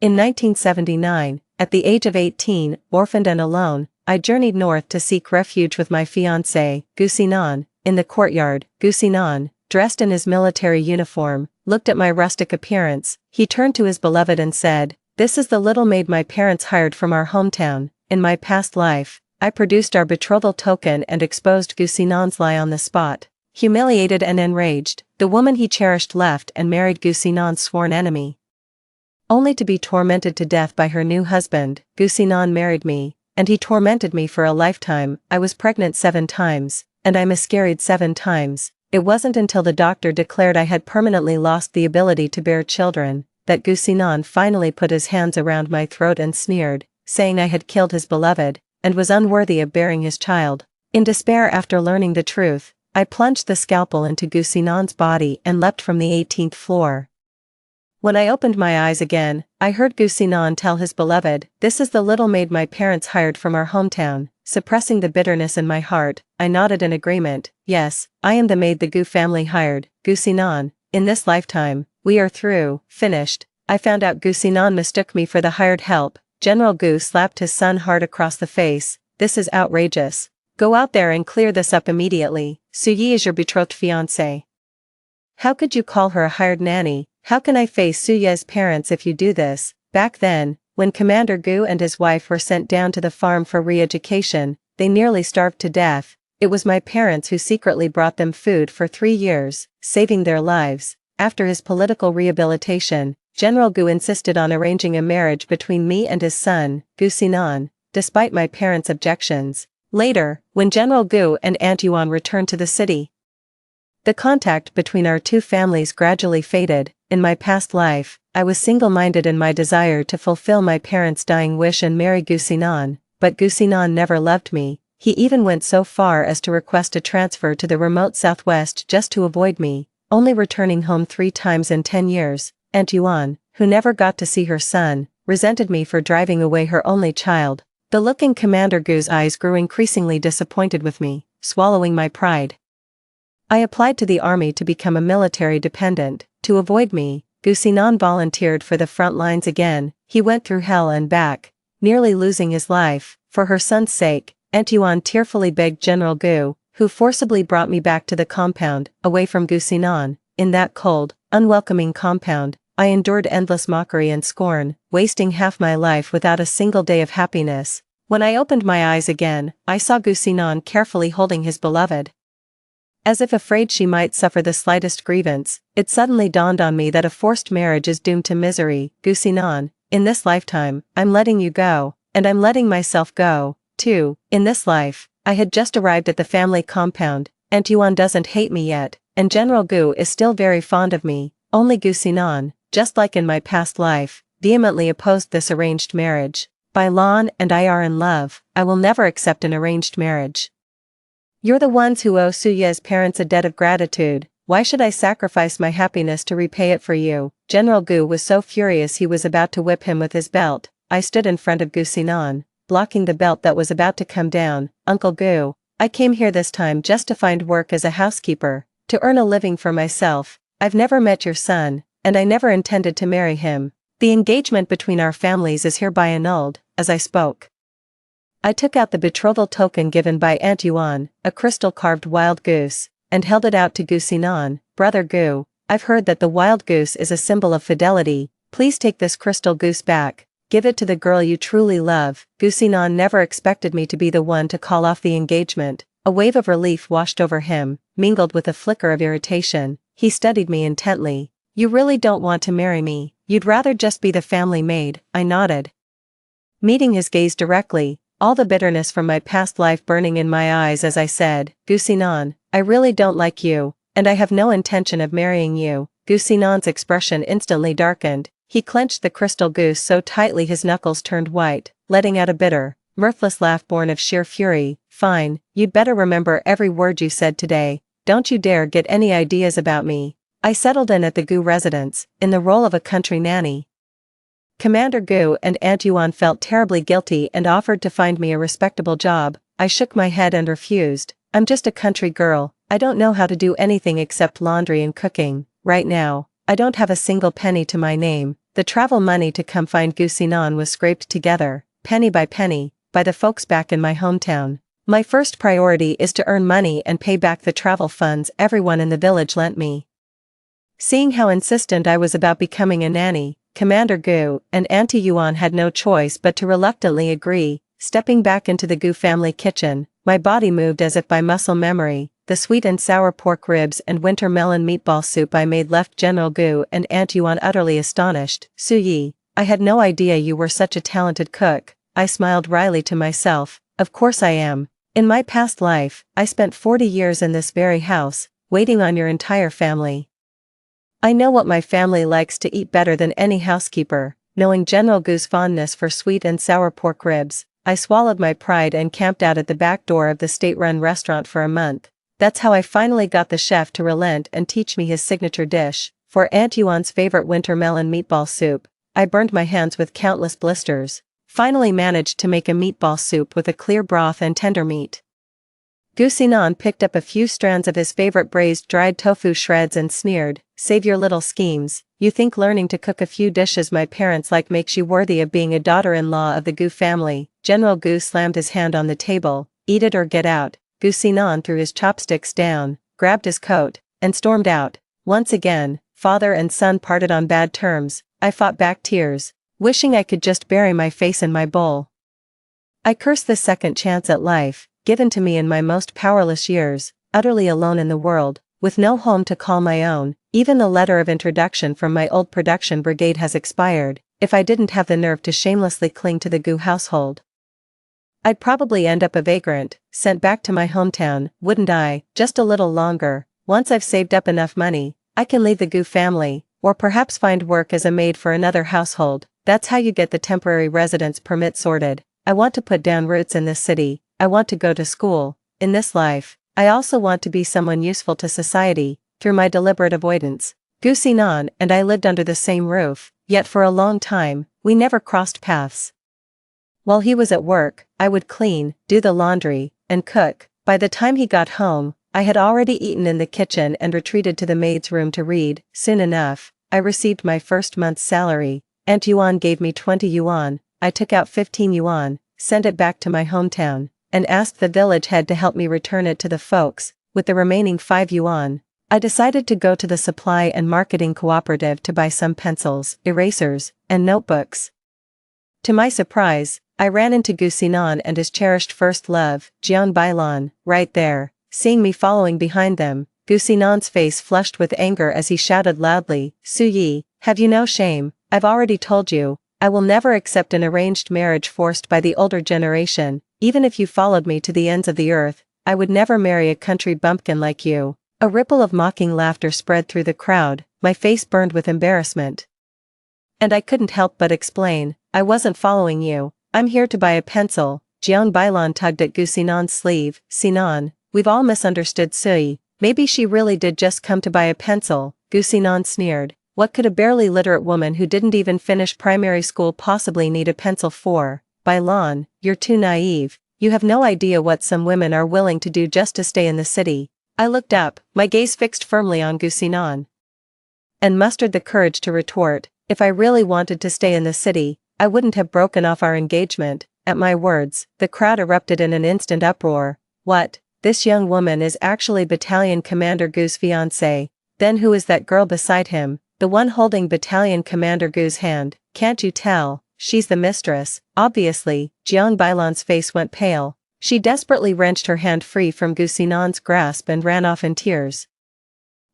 In 1979, at the age of 18, orphaned and alone, I journeyed north to seek refuge with my fiancé, Gusinan. In the courtyard, Gusinan, dressed in his military uniform, looked at my rustic appearance. He turned to his beloved and said, "This is the little maid my parents hired from our hometown. In my past life, I produced our betrothal token and exposed Gusinan's lie on the spot." Humiliated and enraged, the woman he cherished left and married Gusinan's sworn enemy. Only to be tormented to death by her new husband, Gusinan married me, and he tormented me for a lifetime. I was pregnant 7 times, and I miscarried 7 times. It wasn't until the doctor declared I had permanently lost the ability to bear children, that Gusinan finally put his hands around my throat and sneered, saying I had killed his beloved, and was unworthy of bearing his child. In despair after learning the truth, I plunged the scalpel into Gusinan's body and leapt from the 18th floor. When I opened my eyes again, I heard Gusinan tell his beloved, "This is the little maid my parents hired from our hometown." Suppressing the bitterness in my heart, I nodded in agreement. "Yes, I am the maid the Gu family hired, Gusinan. In this lifetime, we are through, finished." I found out Gusinan mistook me for the hired help. General Gu slapped his son hard across the face. "This is outrageous. Go out there and clear this up immediately. Suyi is your betrothed fiancé. How could you call her a hired nanny? How can I face Suye's parents if you do this?" Back then, when Commander Gu and his wife were sent down to the farm for re-education, they nearly starved to death. It was my parents who secretly brought them food for 3 years, saving their lives. After his political rehabilitation, General Gu insisted on arranging a marriage between me and his son, Gusinan, despite my parents' objections. Later, when General Gu and Aunt Yuan returned to the city, the contact between our two families gradually faded. In my past life, I was single-minded in my desire to fulfill my parents' dying wish and marry Gusinan, but Gusinan never loved me. He even went so far as to request a transfer to the remote southwest just to avoid me, only returning home 3 times in 10 years. Aunt Yuan, who never got to see her son, resented me for driving away her only child. The look in Commander Gu's eyes grew increasingly disappointed with me, swallowing my pride. I applied to the army to become a military dependent. To avoid me, Gusinan volunteered for the front lines again. He went through hell and back, nearly losing his life. For her son's sake, Aunt Yuan tearfully begged General Gu, who forcibly brought me back to the compound, away from Gusinan. In that cold, unwelcoming compound, I endured endless mockery and scorn, wasting half my life without a single day of happiness. When I opened my eyes again, I saw Gusinan carefully holding his beloved. As if afraid she might suffer the slightest grievance, it suddenly dawned on me that a forced marriage is doomed to misery. "Gusinan, in this lifetime, I'm letting you go, and I'm letting myself go, too." In this life, I had just arrived at the family compound. Aunt Yuan doesn't hate me yet, and General Gu is still very fond of me. Only Gusinan, just like in my past life, vehemently opposed this arranged marriage. By law and I are in love, I will never accept an arranged marriage. You're the ones who owe Suye's parents a debt of gratitude. Why should I sacrifice my happiness to repay it for you? General Gu was so furious he was about to whip him with his belt. I stood in front of Gusinan, blocking the belt that was about to come down. "Uncle Gu, I came here this time just to find work as a housekeeper, to earn a living for myself. I've never met your son, and I never intended to marry him. The engagement between our families is hereby annulled." As I spoke, I took out the betrothal token given by Aunt Yuan, a crystal-carved wild goose, and held it out to Gusinan. "Brother Gu, I've heard that the wild goose is a symbol of fidelity. Please take this crystal goose back. Give it to the girl you truly love." Gusinan never expected me to be the one to call off the engagement. A wave of relief washed over him, mingled with a flicker of irritation. He studied me intently. "You really don't want to marry me, you'd rather just be the family maid?" I nodded, meeting his gaze directly, all the bitterness from my past life burning in my eyes as I said, "Gusinan, I really don't like you, and I have no intention of marrying you." Gusinan's expression instantly darkened. He clenched the crystal goose so tightly his knuckles turned white, letting out a bitter, mirthless laugh born of sheer fury. "Fine, you'd better remember every word you said today. Don't you dare get any ideas about me." I settled in at the Gu residence, in the role of a country nanny. Commander Gu and Aunt Yuan felt terribly guilty and offered to find me a respectable job. I shook my head and refused. "I'm just a country girl, I don't know how to do anything except laundry and cooking. Right now, I don't have a single penny to my name." The travel money to come find Gusinon was scraped together, penny by penny, by the folks back in my hometown. My first priority is to earn money and pay back the travel funds everyone in the village lent me. Seeing how insistent I was about becoming a nanny, Commander Gu and Auntie Yuan had no choice but to reluctantly agree. Stepping back into the Gu family kitchen, my body moved as if by muscle memory. The sweet and sour pork ribs and winter melon meatball soup I made left General Gu and Aunt Yuan utterly astonished. Su Yi, I had no idea you were such a talented cook. I smiled wryly to myself. Of course I am. In my past life, I spent 40 years in this very house, waiting on your entire family. I know what my family likes to eat better than any housekeeper. Knowing General Gu's fondness for sweet and sour pork ribs, I swallowed my pride and camped out at the back door of the state-run restaurant for a month. That's how I finally got the chef to relent and teach me his signature dish. For Aunt Yuan's favorite winter melon meatball soup, I burned my hands with countless blisters. Finally managed to make a meatball soup with a clear broth and tender meat. Gusinon picked up a few strands of his favorite braised dried tofu shreds and sneered, "Save your little schemes. You think learning to cook a few dishes my parents like makes you worthy of being a daughter-in-law of the Gu family." General Gu slammed his hand on the table. "Eat it or get out." Gusinon threw his chopsticks down, grabbed his coat, and stormed out. Once again, father and son parted on bad terms. I fought back tears, wishing I could just bury my face in my bowl. I cursed the second chance at life, given to me in my most powerless years, utterly alone in the world, with no home to call my own. Even the letter of introduction from my old production brigade has expired. If I didn't have the nerve to shamelessly cling to the Gu household, I'd probably end up a vagrant, sent back to my hometown, wouldn't I? Just a little longer. Once I've saved up enough money, I can leave the Gu family, or perhaps find work as a maid for another household. That's how you get the temporary residence permit sorted. I want to put down roots in this city. I want to go to school. In this life, I also want to be someone useful to society, through my deliberate avoidance. Gusinon and I lived under the same roof, yet for a long time, we never crossed paths. While he was at work, I would clean, do the laundry, and cook. By the time he got home, I had already eaten in the kitchen and retreated to the maid's room to read. Soon enough, I received my first month's salary. Aunt Yuan gave me 20 yuan, I took out 15 yuan, sent it back to my hometown, and asked the village head to help me return it to the folks. With the remaining 5 yuan, I decided to go to the supply and marketing cooperative to buy some pencils, erasers, and notebooks. To my surprise, I ran into Gusinon and his cherished first love, Jiang Bailan, right there. Seeing me following behind them, Gusinon's face flushed with anger as he shouted loudly, "Su Yi, have you no shame? I've already told you, I will never accept an arranged marriage forced by the older generation. Even if you followed me to the ends of the earth, I would never marry a country bumpkin like you." A ripple of mocking laughter spread through the crowd. My face burned with embarrassment. And I couldn't help but explain, "I wasn't following you. I'm here to buy a pencil." Jiang Bailan tugged at Gusinon's sleeve. "Sinon, we've all misunderstood Sui. Maybe she really did just come to buy a pencil." Gusinon sneered. "What could a barely literate woman who didn't even finish primary school possibly need a pencil for? Bailan, you're too naive. You have no idea what some women are willing to do just to stay in the city." I looked up, my gaze fixed firmly on Gusinon, and mustered the courage to retort, "If I really wanted to stay in the city, I wouldn't have broken off our engagement." At my words, the crowd erupted in an instant uproar. "What? This young woman is actually Battalion Commander Gu's fiancée? Then who is that girl beside him, the one holding Battalion Commander Gu's hand? Can't you tell? She's the mistress." Obviously, Jiang Bailan's face went pale. She desperately wrenched her hand free from Gusinon's grasp and ran off in tears.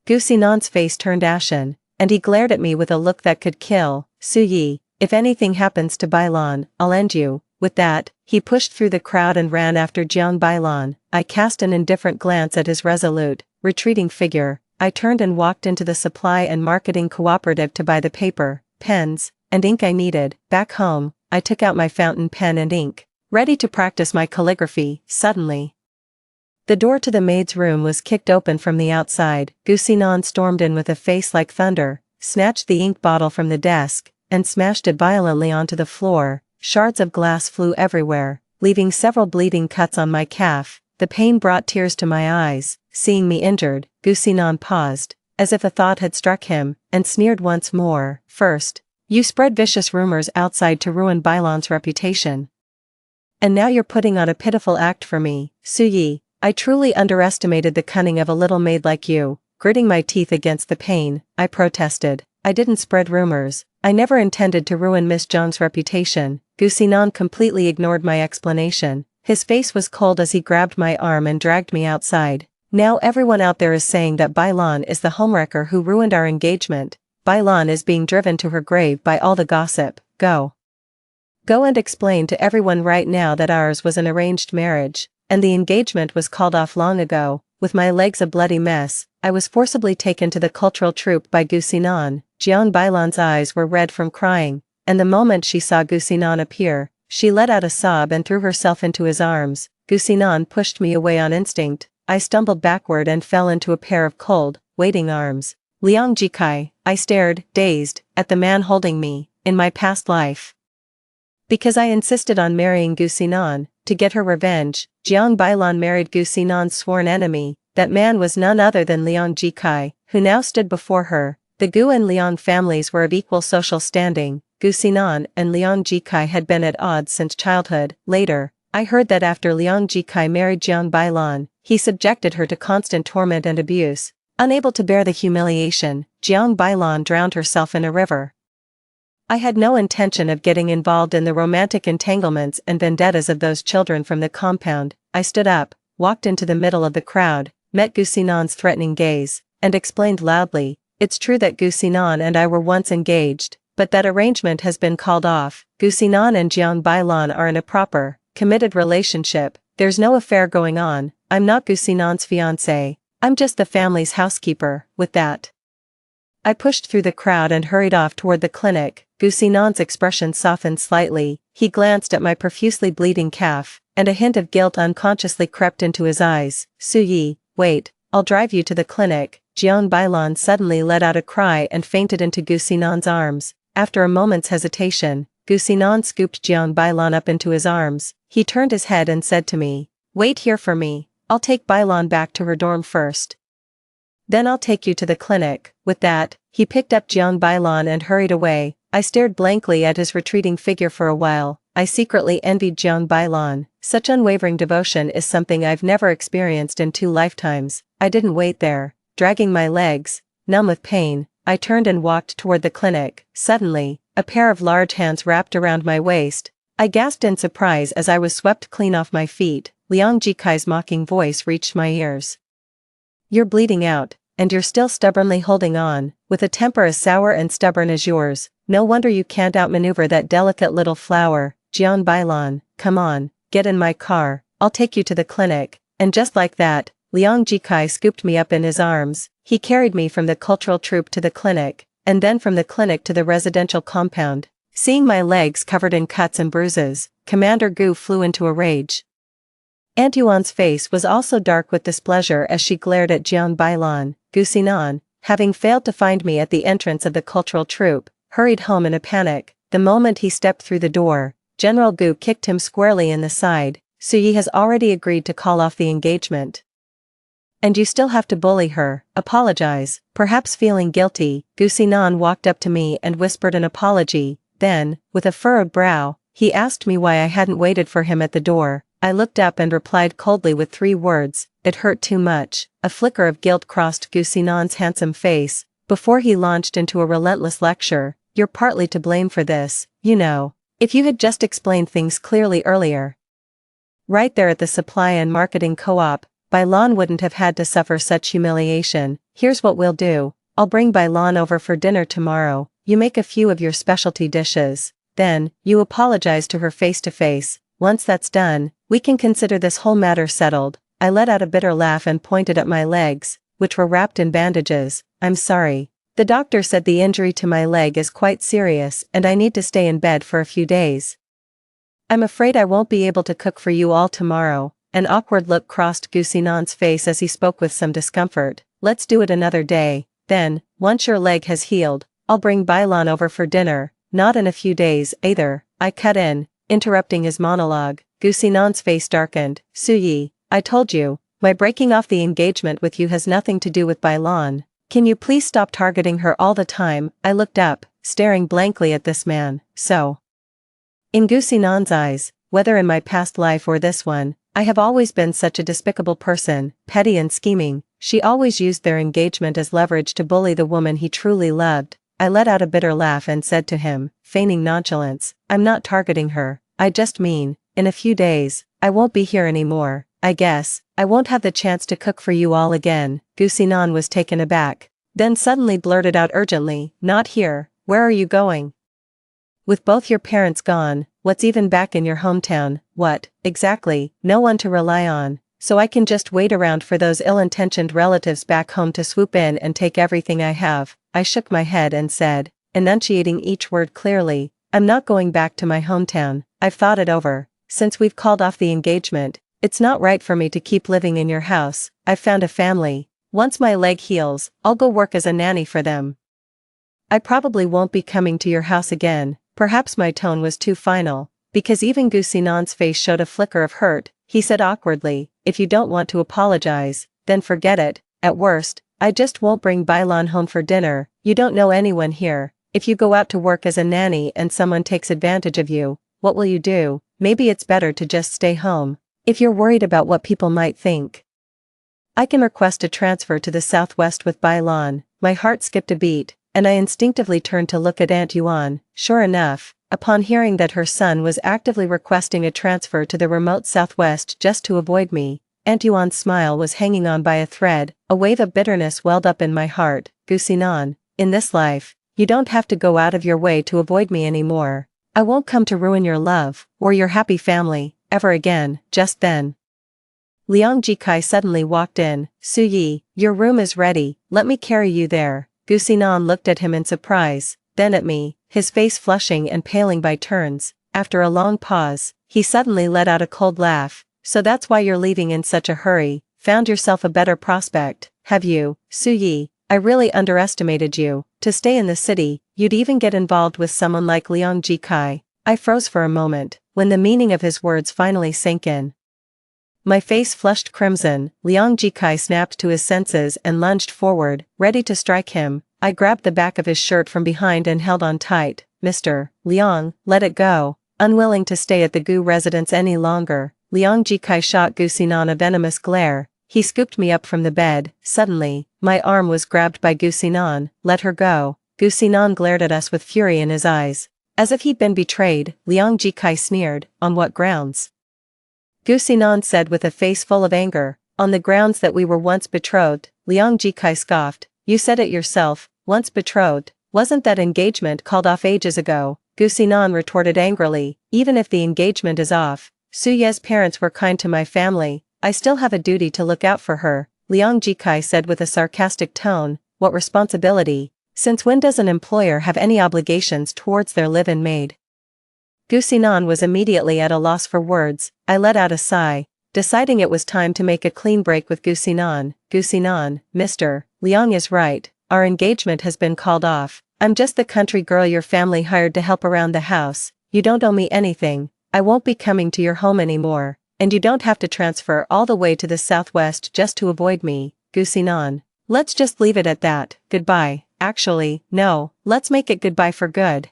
Gusinon's face turned ashen, and he glared at me with a look that could kill. "Su Yi, if anything happens to Bailan, I'll end you." With that, he pushed through the crowd and ran after Jiang Bailan. I cast an indifferent glance at his resolute, retreating figure. I turned and walked into the supply and marketing cooperative to buy the paper, pens, and ink I needed. Back home, I took out my fountain pen and ink, ready to practice my calligraphy. Suddenly, the door to the maid's room was kicked open from the outside. Gusinon stormed in with a face like thunder, snatched the ink bottle from the desk, and smashed it violently onto the floor. Shards of glass flew everywhere, leaving several bleeding cuts on my calf. The pain brought tears to my eyes. Seeing me injured, Gusinon paused, as if a thought had struck him, and sneered once more. "First, You spread vicious rumors outside to ruin Bailan's reputation. And now you're putting on a pitiful act for me, Su Yi. I truly underestimated the cunning of a little maid like you. Gritting my teeth against the pain, I protested. I didn't spread rumors. I never intended to ruin Miss Zhang's reputation. Gu Xinan completely ignored my explanation. His face was cold as he grabbed my arm and dragged me outside. Now everyone out there is saying that Bailan is the homewrecker who ruined our engagement. Bailan is being driven to her grave by all the gossip. Go and explain to everyone right now that ours was an arranged marriage, and the engagement was called off long ago. With my legs a bloody mess, I was forcibly taken to the cultural troupe by Gu Xinan. Jiang Bailan's eyes were red from crying, and the moment she saw Gu Xinan appear, she let out a sob and threw herself into his arms. Gu Xinan pushed me away on instinct. I stumbled backward and fell into a pair of cold, waiting arms. Liang Jikai, I stared, dazed, at the man holding me. In my past life, because I insisted on marrying Gu Xinan, to get her revenge, Jiang Bailan married Gu Xinan's sworn enemy. That man was none other than Liang Jikai, who now stood before her. The Gu and Liang families were of equal social standing. Gu Xinan and Liang Jikai had been at odds since childhood. Later, I heard that after Liang Jikai married Jiang Bailan, he subjected her to constant torment and abuse. Unable to bear the humiliation, Jiang Bailan drowned herself in a river. I had no intention of getting involved in the romantic entanglements and vendettas of those children from the compound. I stood up, walked into the middle of the crowd, met Gu Xinan's threatening gaze, and explained loudly, "It's true that Gu Xinan and I were once engaged, but that arrangement has been called off. Gu Xinan and Jiang Bailan are in a proper, committed relationship. There's no affair going on. I'm not Gu Xinan's fiancé. I'm just the family's housekeeper." With that, I pushed through the crowd and hurried off toward the clinic. Gu Xinan's expression softened slightly. He glanced at my profusely bleeding calf, and a hint of guilt unconsciously crept into his eyes. "Su Yi, wait, I'll drive you to the clinic." Jiang Bailan suddenly let out a cry and fainted into Gu Xinan's arms. After a moment's hesitation, Gu Xinan scooped Jiang Bailan up into his arms. He turned his head and said to me, "Wait here for me. I'll take Bailan back to her dorm first. Then I'll take you to the clinic." With that, he picked up Jiang Bailan and hurried away. I stared blankly at his retreating figure for a while. I secretly envied Jiang Bailan. Such unwavering devotion is something I've never experienced in 2 lifetimes. I didn't wait there. Dragging my legs, numb with pain, I turned and walked toward the clinic. Suddenly, a pair of large hands wrapped around my waist. I gasped in surprise as I was swept clean off my feet. Liang Jikai's mocking voice reached my ears. "You're bleeding out, and you're still stubbornly holding on, with a temper as sour and stubborn as yours. No wonder you can't outmaneuver that delicate little flower. Jiang Bailan, come on, get in my car, I'll take you to the clinic." And just like that, Liang Jikai scooped me up in his arms. He carried me from the cultural troupe to the clinic, and then from the clinic to the residential compound. Seeing my legs covered in cuts and bruises, Commander Gu flew into a rage. Aunt Yuan's face was also dark with displeasure as she glared at Jiang Bailan. Gu Xinan, having failed to find me at the entrance of the cultural troupe, hurried home in a panic. The moment he stepped through the door, General Gu kicked him squarely in the side. "Su Yi has already agreed to call off the engagement. And you still have to bully her, apologize." Perhaps feeling guilty, Gu Xinan walked up to me and whispered an apology. Then, with a furrowed brow, he asked me why I hadn't waited for him at the door. I looked up and replied coldly with 3 words, "It hurt too much." A flicker of guilt crossed Gu Xinan's handsome face, before he launched into a relentless lecture. "You're partly to blame for this, you know. If you had just explained things clearly earlier, right there at the supply and marketing co-op, Bailan wouldn't have had to suffer such humiliation. Here's what we'll do. I'll bring Bailan over for dinner tomorrow. You make a few of your specialty dishes. Then, you apologize to her face to face. Once that's done, we can consider this whole matter settled." I let out a bitter laugh and pointed at my legs, which were wrapped in bandages. "I'm sorry. The doctor said the injury to my leg is quite serious and I need to stay in bed for a few days. I'm afraid I won't be able to cook for you all tomorrow." An awkward look crossed Gu Xinan's face as he spoke with some discomfort. "Let's do it another day. Then, once your leg has healed, I'll bring Bailan over for dinner." "Not in a few days, either," I cut in, interrupting his monologue. Gu Xinan's face darkened. "Su Yi, I told you, my breaking off the engagement with you has nothing to do with Bailan. Can you please stop targeting her all the time?" I looked up, staring blankly at this man. So, in Gu Xinan's eyes, whether in my past life or this one, I have always been such a despicable person, petty and scheming. She always used their engagement as leverage to bully the woman he truly loved. I let out a bitter laugh and said to him, feigning nonchalance, I'm not targeting her, I just mean, in a few days, I won't be here anymore. I guess, I won't have the chance to cook for you all again. Gu Xinan was taken aback, then suddenly blurted out urgently, not here, where are you going? With both your parents gone, what's even back in your hometown? What, exactly? No one to rely on, so I can just wait around for those ill-intentioned relatives back home to swoop in and take everything I have. I shook my head and said, enunciating each word clearly, I'm not going back to my hometown. I've thought it over. Since we've called off the engagement, it's not right for me to keep living in your house. I've found a family. Once my leg heals, I'll go work as a nanny for them. I probably won't be coming to your house again. Perhaps my tone was too final, because even Gu Xinan's face showed a flicker of hurt. He said awkwardly, if you don't want to apologize, then forget it. At worst, I just won't bring Bailan home for dinner. You don't know anyone here. If you go out to work as a nanny and someone takes advantage of you, what will you do? Maybe it's better to just stay home. If you're worried about what people might think, I can request a transfer to the southwest with Bailan. My heart skipped a beat, and I instinctively turned to look at Aunt Yuan. Sure enough, upon hearing that her son was actively requesting a transfer to the remote southwest just to avoid me, Aunt Yuan's smile was hanging on by a thread. A wave of bitterness welled up in my heart. Gu Xinan, in this life, you don't have to go out of your way to avoid me anymore. I won't come to ruin your love, or your happy family, ever again. Just then, Liang Jikai suddenly walked in. Su Yi, your room is ready, let me carry you there. Gu Xinan looked at him in surprise, then at me, his face flushing and paling by turns. After a long pause, he suddenly let out a cold laugh. So that's why you're leaving in such a hurry, found yourself a better prospect, have you? Su Yi, I really underestimated you. To stay in the city, you'd even get involved with someone like Liang Jikai. I froze for a moment, when the meaning of his words finally sank in. My face flushed crimson. Liang Jikai snapped to his senses and lunged forward, ready to strike him. I grabbed the back of his shirt from behind and held on tight. Mr. Liang, let it go. Unwilling to stay at the Gu residence any longer, Liang Jikai shot Gu Xinan a venomous glare. He scooped me up from the bed. Suddenly, my arm was grabbed by Gu Xinan. Let her go. Gu Xinan glared at us with fury in his eyes. As if he'd been betrayed, Liang Jikai sneered. On what grounds? Gu Xinan said with a face full of anger. On the grounds that we were once betrothed. Liang Jikai scoffed. You said it yourself, once betrothed. Wasn't that engagement called off ages ago? Gu Xinan retorted angrily. Even if the engagement is off, Su Ye's parents were kind to my family. I still have a duty to look out for her. Liang Jikai said with a sarcastic tone. What responsibility? Since when does an employer have any obligations towards their live-in maid? Gu Xinan was immediately at a loss for words. I let out a sigh, deciding it was time to make a clean break with Gu Xinan. Gu Xinan, Mr. Liang is right. Our engagement has been called off. I'm just the country girl your family hired to help around the house. You don't owe me anything. I won't be coming to your home anymore. And you don't have to transfer all the way to the southwest just to avoid me. Gu Xinan, let's just leave it at that. Goodbye. Actually, no, let's make it goodbye for good.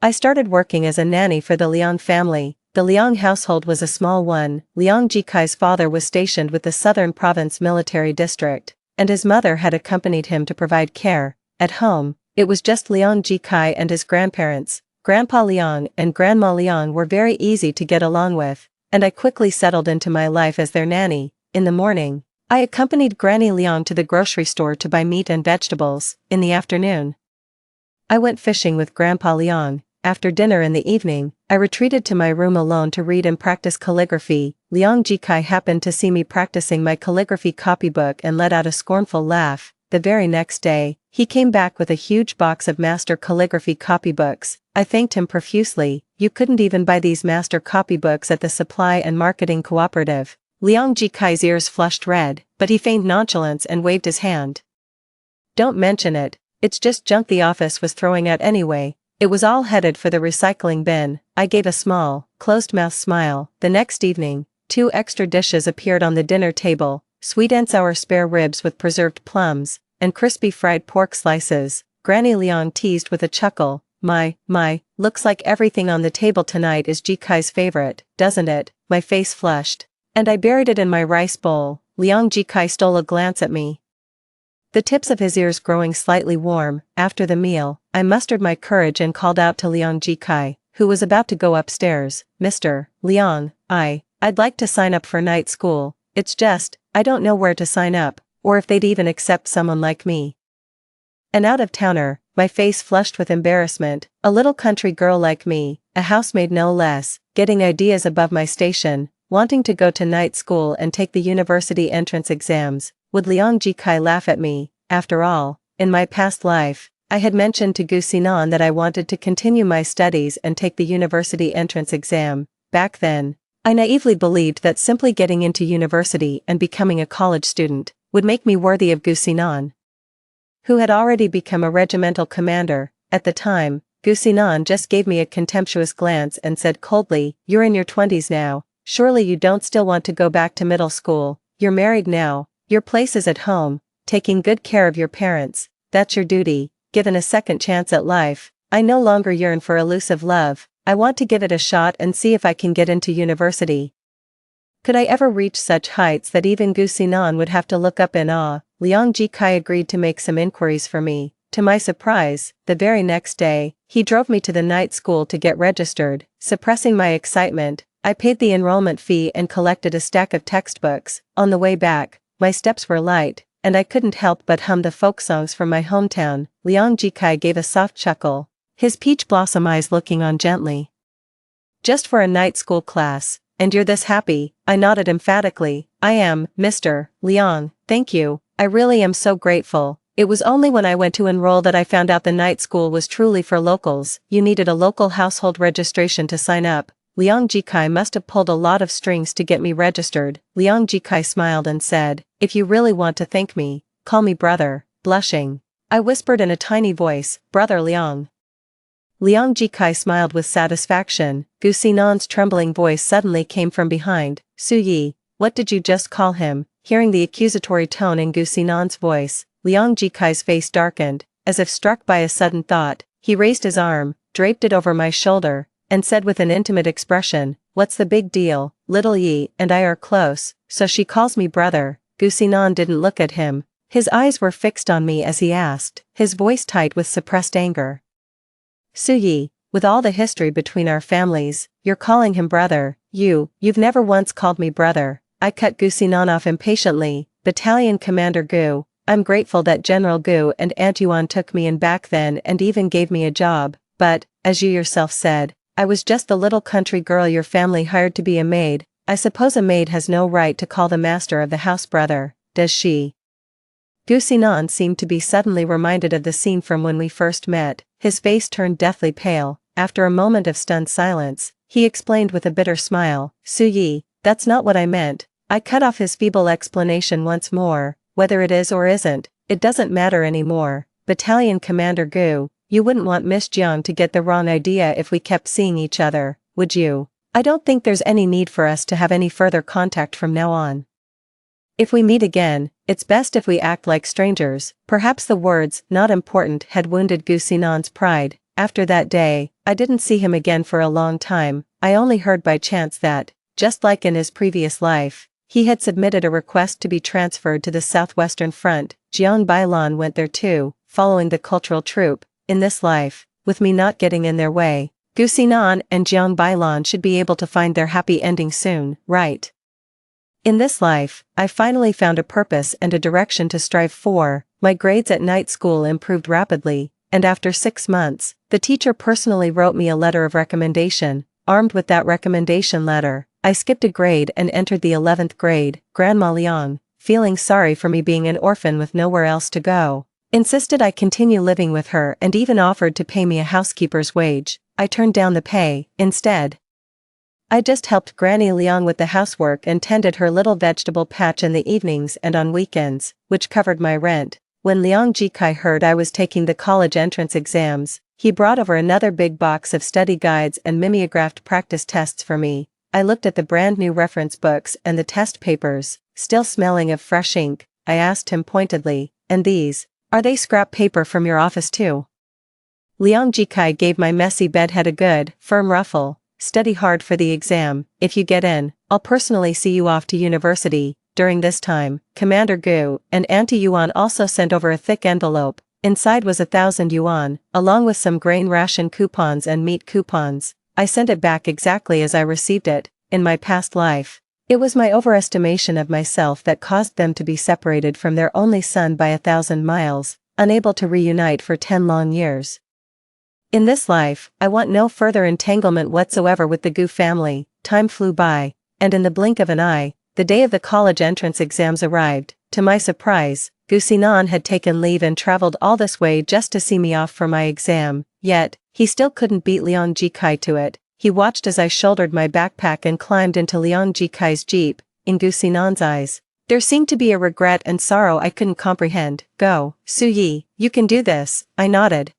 I started working as a nanny for the Liang family. The Liang household was a small one. Liang Jikai's father was stationed with the Southern Province Military District, and his mother had accompanied him to provide care. At home, it was just Liang Jikai and his grandparents. Grandpa Liang and Grandma Liang were very easy to get along with, and I quickly settled into my life as their nanny. In the morning, I accompanied Granny Liang to the grocery store to buy meat and vegetables. In the afternoon, I went fishing with Grandpa Liang. After dinner in the evening, I retreated to my room alone to read and practice calligraphy. Liang Jikai happened to see me practicing my calligraphy copybook and let out a scornful laugh. The very next day, he came back with a huge box of master calligraphy copybooks. I thanked him profusely. You couldn't even buy these master copybooks at the Supply and Marketing Cooperative. Liang Jikai's ears flushed red, but he feigned nonchalance and waved his hand. Don't mention it. It's just junk the office was throwing out anyway. It was all headed for the recycling bin. I gave a small, closed-mouth smile. The next evening, 2 extra dishes appeared on the dinner table, sweet and sour spare ribs with preserved plums, and crispy fried pork slices. Granny Liang teased with a chuckle. My, looks like everything on the table tonight is Jikai's favorite, doesn't it? My face flushed. And I buried it in my rice bowl. Liang Jikai stole a glance at me, the tips of his ears growing slightly warm. After the meal, I mustered my courage and called out to Liang Jikai, who was about to go upstairs. Mr. Liang, I'd like to sign up for night school. It's just, I don't know where to sign up, or if they'd even accept someone like me. An out-of-towner, my face flushed with embarrassment, a little country girl like me, a housemaid no less, getting ideas above my station, wanting to go to night school and take the university entrance exams. Would Liang Jikai laugh at me? After all, in my past life, I had mentioned to Gu Xinan that I wanted to continue my studies and take the university entrance exam. Back then, I naively believed that simply getting into university and becoming a college student would make me worthy of Gu Xinan, who had already become a regimental commander. At the time, Gu Xinan just gave me a contemptuous glance and said coldly, "You're in your 20s now, surely you don't still want to go back to middle school. You're married now, your place is at home, taking good care of your parents, that's your duty. Given a second chance at life, I no longer yearn for elusive love, I want to give it a shot and see if I can get into university." Could I ever reach such heights that even Gu Xinan would have to look up in awe? Liang Jikai agreed to make some inquiries for me. To my surprise, the very next day, he drove me to the night school to get registered. Suppressing my excitement, I paid the enrollment fee and collected a stack of textbooks. On the way back, my steps were light, and I couldn't help but hum the folk songs from my hometown. Liang Jikai gave a soft chuckle, his peach blossom eyes looking on gently. "Just for a night school class, and you're this happy?" I nodded emphatically. "I am, Mr. Liang, thank you. I really am so grateful. It was only when I went to enroll that I found out the night school was truly for locals. You needed a local household registration to sign up. Liang Jikai must have pulled a lot of strings to get me registered." Liang Jikai smiled and said, "If you really want to thank me, call me brother." Blushing, I whispered in a tiny voice, "Brother Liang." Liang Jikai smiled with satisfaction. Gu Xinan's trembling voice suddenly came from behind. "Su Yi, what did you just call him?" Hearing the accusatory tone in Gu Xinan's voice, Liang Jikai's face darkened, as if struck by a sudden thought. He raised his arm, draped it over my shoulder, and said with an intimate expression, "What's the big deal? Little Yi and I are close, so she calls me brother." Gu Xinan didn't look at him. His eyes were fixed on me as he asked, his voice tight with suppressed anger. "Su Yi, with all the history between our families, you're calling him brother. You've never once called me brother." I cut Gu Xinan off impatiently. "Battalion Commander Gu, I'm grateful that General Gu and Aunt Yuan took me in back then and even gave me a job, but, as you yourself said, I was just the little country girl your family hired to be a maid. I suppose a maid has no right to call the master of the house brother, does she?" Gu Xinan seemed to be suddenly reminded of the scene from when we first met. His face turned deathly pale. After a moment of stunned silence, he explained with a bitter smile, "Su Yi, that's not what I meant." I cut off his feeble explanation once more. "Whether it is or isn't, it doesn't matter anymore. Battalion Commander Gu, you wouldn't want Miss Jiang to get the wrong idea if we kept seeing each other, would you? I don't think there's any need for us to have any further contact from now on. If we meet again, it's best if we act like strangers." Perhaps the words, "not important," had wounded Gu Xinan's pride. After that day, I didn't see him again for a long time. I only heard by chance that, just like in his previous life, he had submitted a request to be transferred to the Southwestern Front. Jiang Bailan went there too, following the cultural troupe. In this life, with me not getting in their way, Gu Xinan and Jiang Bailan should be able to find their happy ending soon, right? In this life, I finally found a purpose and a direction to strive for. My grades at night school improved rapidly, and after 6 months, the teacher personally wrote me a letter of recommendation. Armed with that recommendation letter, I skipped a grade and entered the 11th grade. Grandma Liang, feeling sorry for me being an orphan with nowhere else to go, insisted I continue living with her and even offered to pay me a housekeeper's wage. I turned down the pay. Instead, I just helped Granny Liang with the housework and tended her little vegetable patch in the evenings and on weekends, which covered my rent. When Liang Jikai heard I was taking the college entrance exams, he brought over another big box of study guides and mimeographed practice tests for me. I looked at the brand new reference books and the test papers, still smelling of fresh ink. I asked him pointedly, "And these, Are they scrap paper from your office too? Liang Jikai gave my messy bedhead a good, firm ruffle. Study hard for the exam. If you get in, I'll personally see you off to university. During this time, Commander Gu and Auntie Yuan also sent over a thick envelope. Inside was 1,000 yuan, along with some grain ration coupons and meat coupons. I sent it back exactly as I received it. In my past life, it was my overestimation of myself that caused them to be separated from their only son by 1,000 miles, unable to reunite for 10 long years. In this life, I want no further entanglement whatsoever with the Gu family. Time flew by, and in the blink of an eye, the day of the college entrance exams arrived. To my surprise, Gu Sinan had taken leave and traveled all this way just to see me off for my exam, yet, he still couldn't beat Liang Jikai to it. He watched as I shouldered my backpack and climbed into Liang Jikai's jeep. In Gu Sinan's eyes, there seemed to be a regret and sorrow I couldn't comprehend. Go, Su Yi, you can do this, I nodded.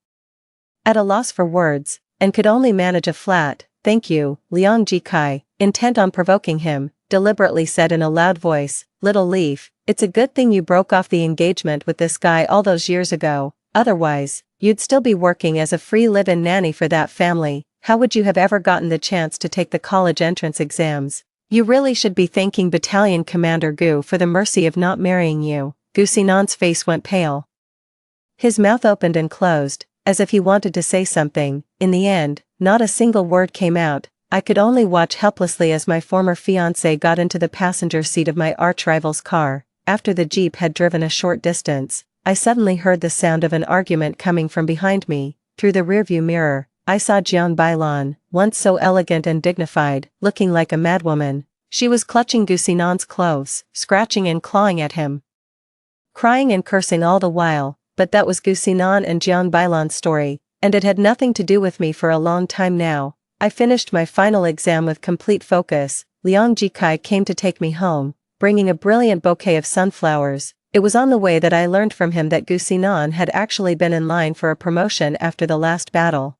At a loss for words, and could only manage a flat, thank you. Liang Jikai, intent on provoking him, deliberately said in a loud voice, Little Leaf, it's a good thing you broke off the engagement with this guy all those years ago, otherwise, you'd still be working as a free live-in nanny for that family. How would you have ever gotten the chance to take the college entrance exams? You really should be thanking Battalion Commander Gu for the mercy of not marrying you. Gu Sinan's face went pale. His mouth opened and closed, as if he wanted to say something. In the end, not a single word came out. I could only watch helplessly as my former fiancé got into the passenger seat of my arch-rival's car. After the jeep had driven a short distance, I suddenly heard the sound of an argument coming from behind me. Through the rearview mirror, I saw Jiang Bailan, once so elegant and dignified, looking like a madwoman. She was clutching Gu Sinan's clothes, scratching and clawing at him, crying and cursing all the while. But that was Gu Sinan and Jiang Bailan's story, and it had nothing to do with me for a long time now. I finished my final exam with complete focus. Liang Jikai came to take me home, bringing a brilliant bouquet of sunflowers. It was on the way that I learned from him that Gu Sinan had actually been in line for a promotion after the last battle.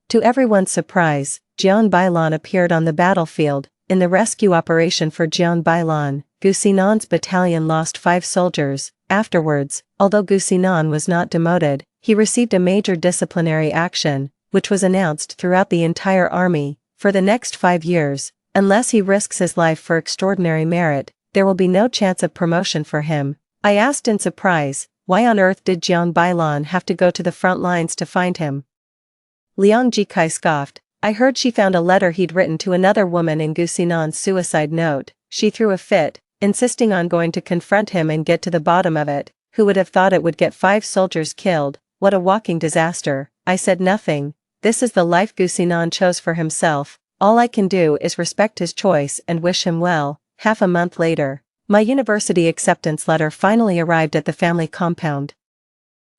To everyone's surprise, Jiang Bailan appeared on the battlefield. In the rescue operation for Jiang Bailan, Gu Sinan's battalion lost 5 soldiers. Afterwards, although Gu Sinan was not demoted, he received a major disciplinary action, which was announced throughout the entire army. For the next 5 years, unless he risks his life for extraordinary merit, there will be no chance of promotion for him. I asked in surprise, why on earth did Jiang Bailan have to go to the front lines to find him? Liang Jikai scoffed. I heard she found a letter he'd written to another woman in Gu Sinan's suicide note. She threw a fit, insisting on going to confront him and get to the bottom of it. Who would have thought it would get 5 soldiers killed? What a walking disaster. I said nothing. This is the life Gu Sinan chose for himself. All I can do is respect his choice and wish him well. Half a month later, my university acceptance letter finally arrived at the family compound.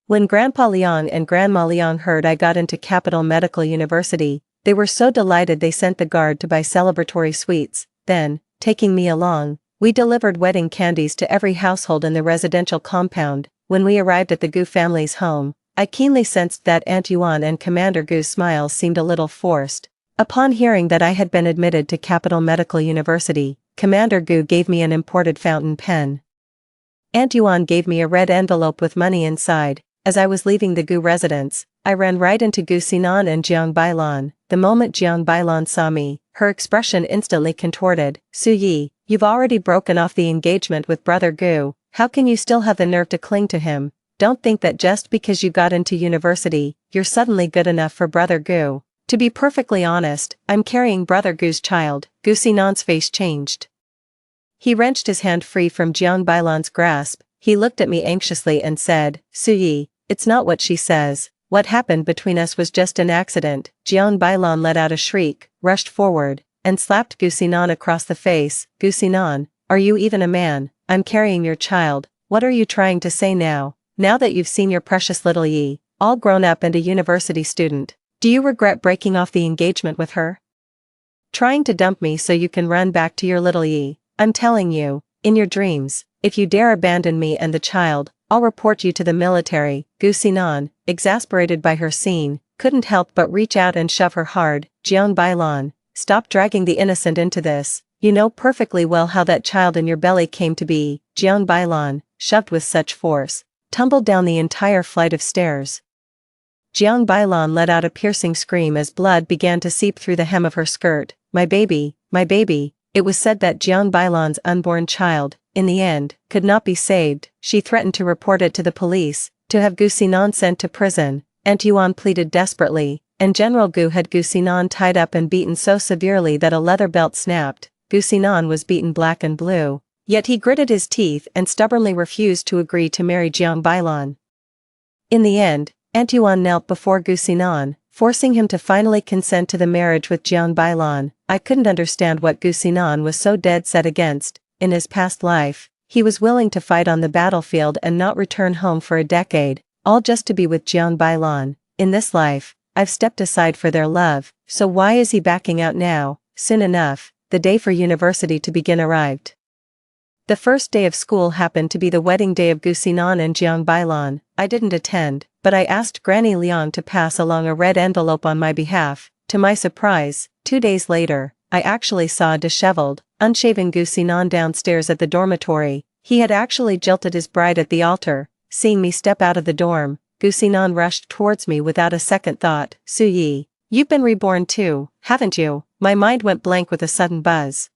When Grandpa Liang and Grandma Liang heard I got into Capital Medical University, they were so delighted they sent the guard to buy celebratory sweets. Then, taking me along, we delivered wedding candies to every household in the residential compound. When we arrived at the Gu family's home, I keenly sensed that Aunt Yuan and Commander Gu's smiles seemed a little forced. Upon hearing that I had been admitted to Capital Medical University, Commander Gu gave me an imported fountain pen. Aunt Yuan gave me a red envelope with money inside. As I was leaving the Gu residence, I ran right into Gu Sinan and Jiang Bailan. The moment Jiang Bailan saw me, her expression instantly contorted. Su Yi, you've already broken off the engagement with Brother Gu. How can you still have the nerve to cling to him? Don't think that just because you got into university, you're suddenly good enough for Brother Gu. To be perfectly honest, I'm carrying Brother Gu's child. Gu Sinan's face changed. He wrenched his hand free from Jiang Bailan's grasp. He looked at me anxiously and said, Su Yi, it's not what she says. What happened between us was just an accident. Jiang Bailan let out a shriek, rushed forward, and slapped Gu Sinan across the face. Gu Sinan, are you even a man? I'm carrying your child. What are you trying to say now? Now that you've seen your precious little Yi, all grown up and a university student, do you regret breaking off the engagement with her? Trying to dump me so you can run back to your little Yi? I'm telling you, in your dreams, if you dare abandon me and the child, I'll report you to the military. Gu Sinan, exasperated by her scene, couldn't help but reach out and shove her hard. Jiang Bailan, stop dragging the innocent into this. You know perfectly well how that child in your belly came to be. Jiang Bailan, shoved with such force tumbled down the entire flight of stairs. Jiang Bailan let out a piercing scream as blood began to seep through the hem of her skirt. My baby, my baby. It was said that Jiang Bailan's unborn child, in the end, could not be saved. She threatened to report it to the police, to have Gu Xinan sent to prison. Aunt Yuan pleaded desperately, and General Gu had Gu Xinan tied up and beaten so severely that a leather belt snapped. Gu Xinan was beaten black and blue. Yet he gritted his teeth and stubbornly refused to agree to marry Jiang Bailan. In the end, Aunt Yuan knelt before Gu Xinan, forcing him to finally consent to the marriage with Jiang Bailan. I couldn't understand what Gu Xinan was so dead set against. In his past life, he was willing to fight on the battlefield and not return home for a decade, all just to be with Jiang Bailan. In this life, I've stepped aside for their love, so why is he backing out now? Soon enough, the day for university to begin arrived. The first day of school happened to be the wedding day of Gu Xinan and Jiang Bailan. I didn't attend, but I asked Granny Liang to pass along a red envelope on my behalf. To my surprise, 2 days later, I actually saw a disheveled, unshaven Gu Xinan downstairs at the dormitory. He had actually jilted his bride at the altar. Seeing me step out of the dorm, Gu Xinan rushed towards me without a second thought. Su Yi, you've been reborn too, haven't you? My mind went blank with a sudden buzz.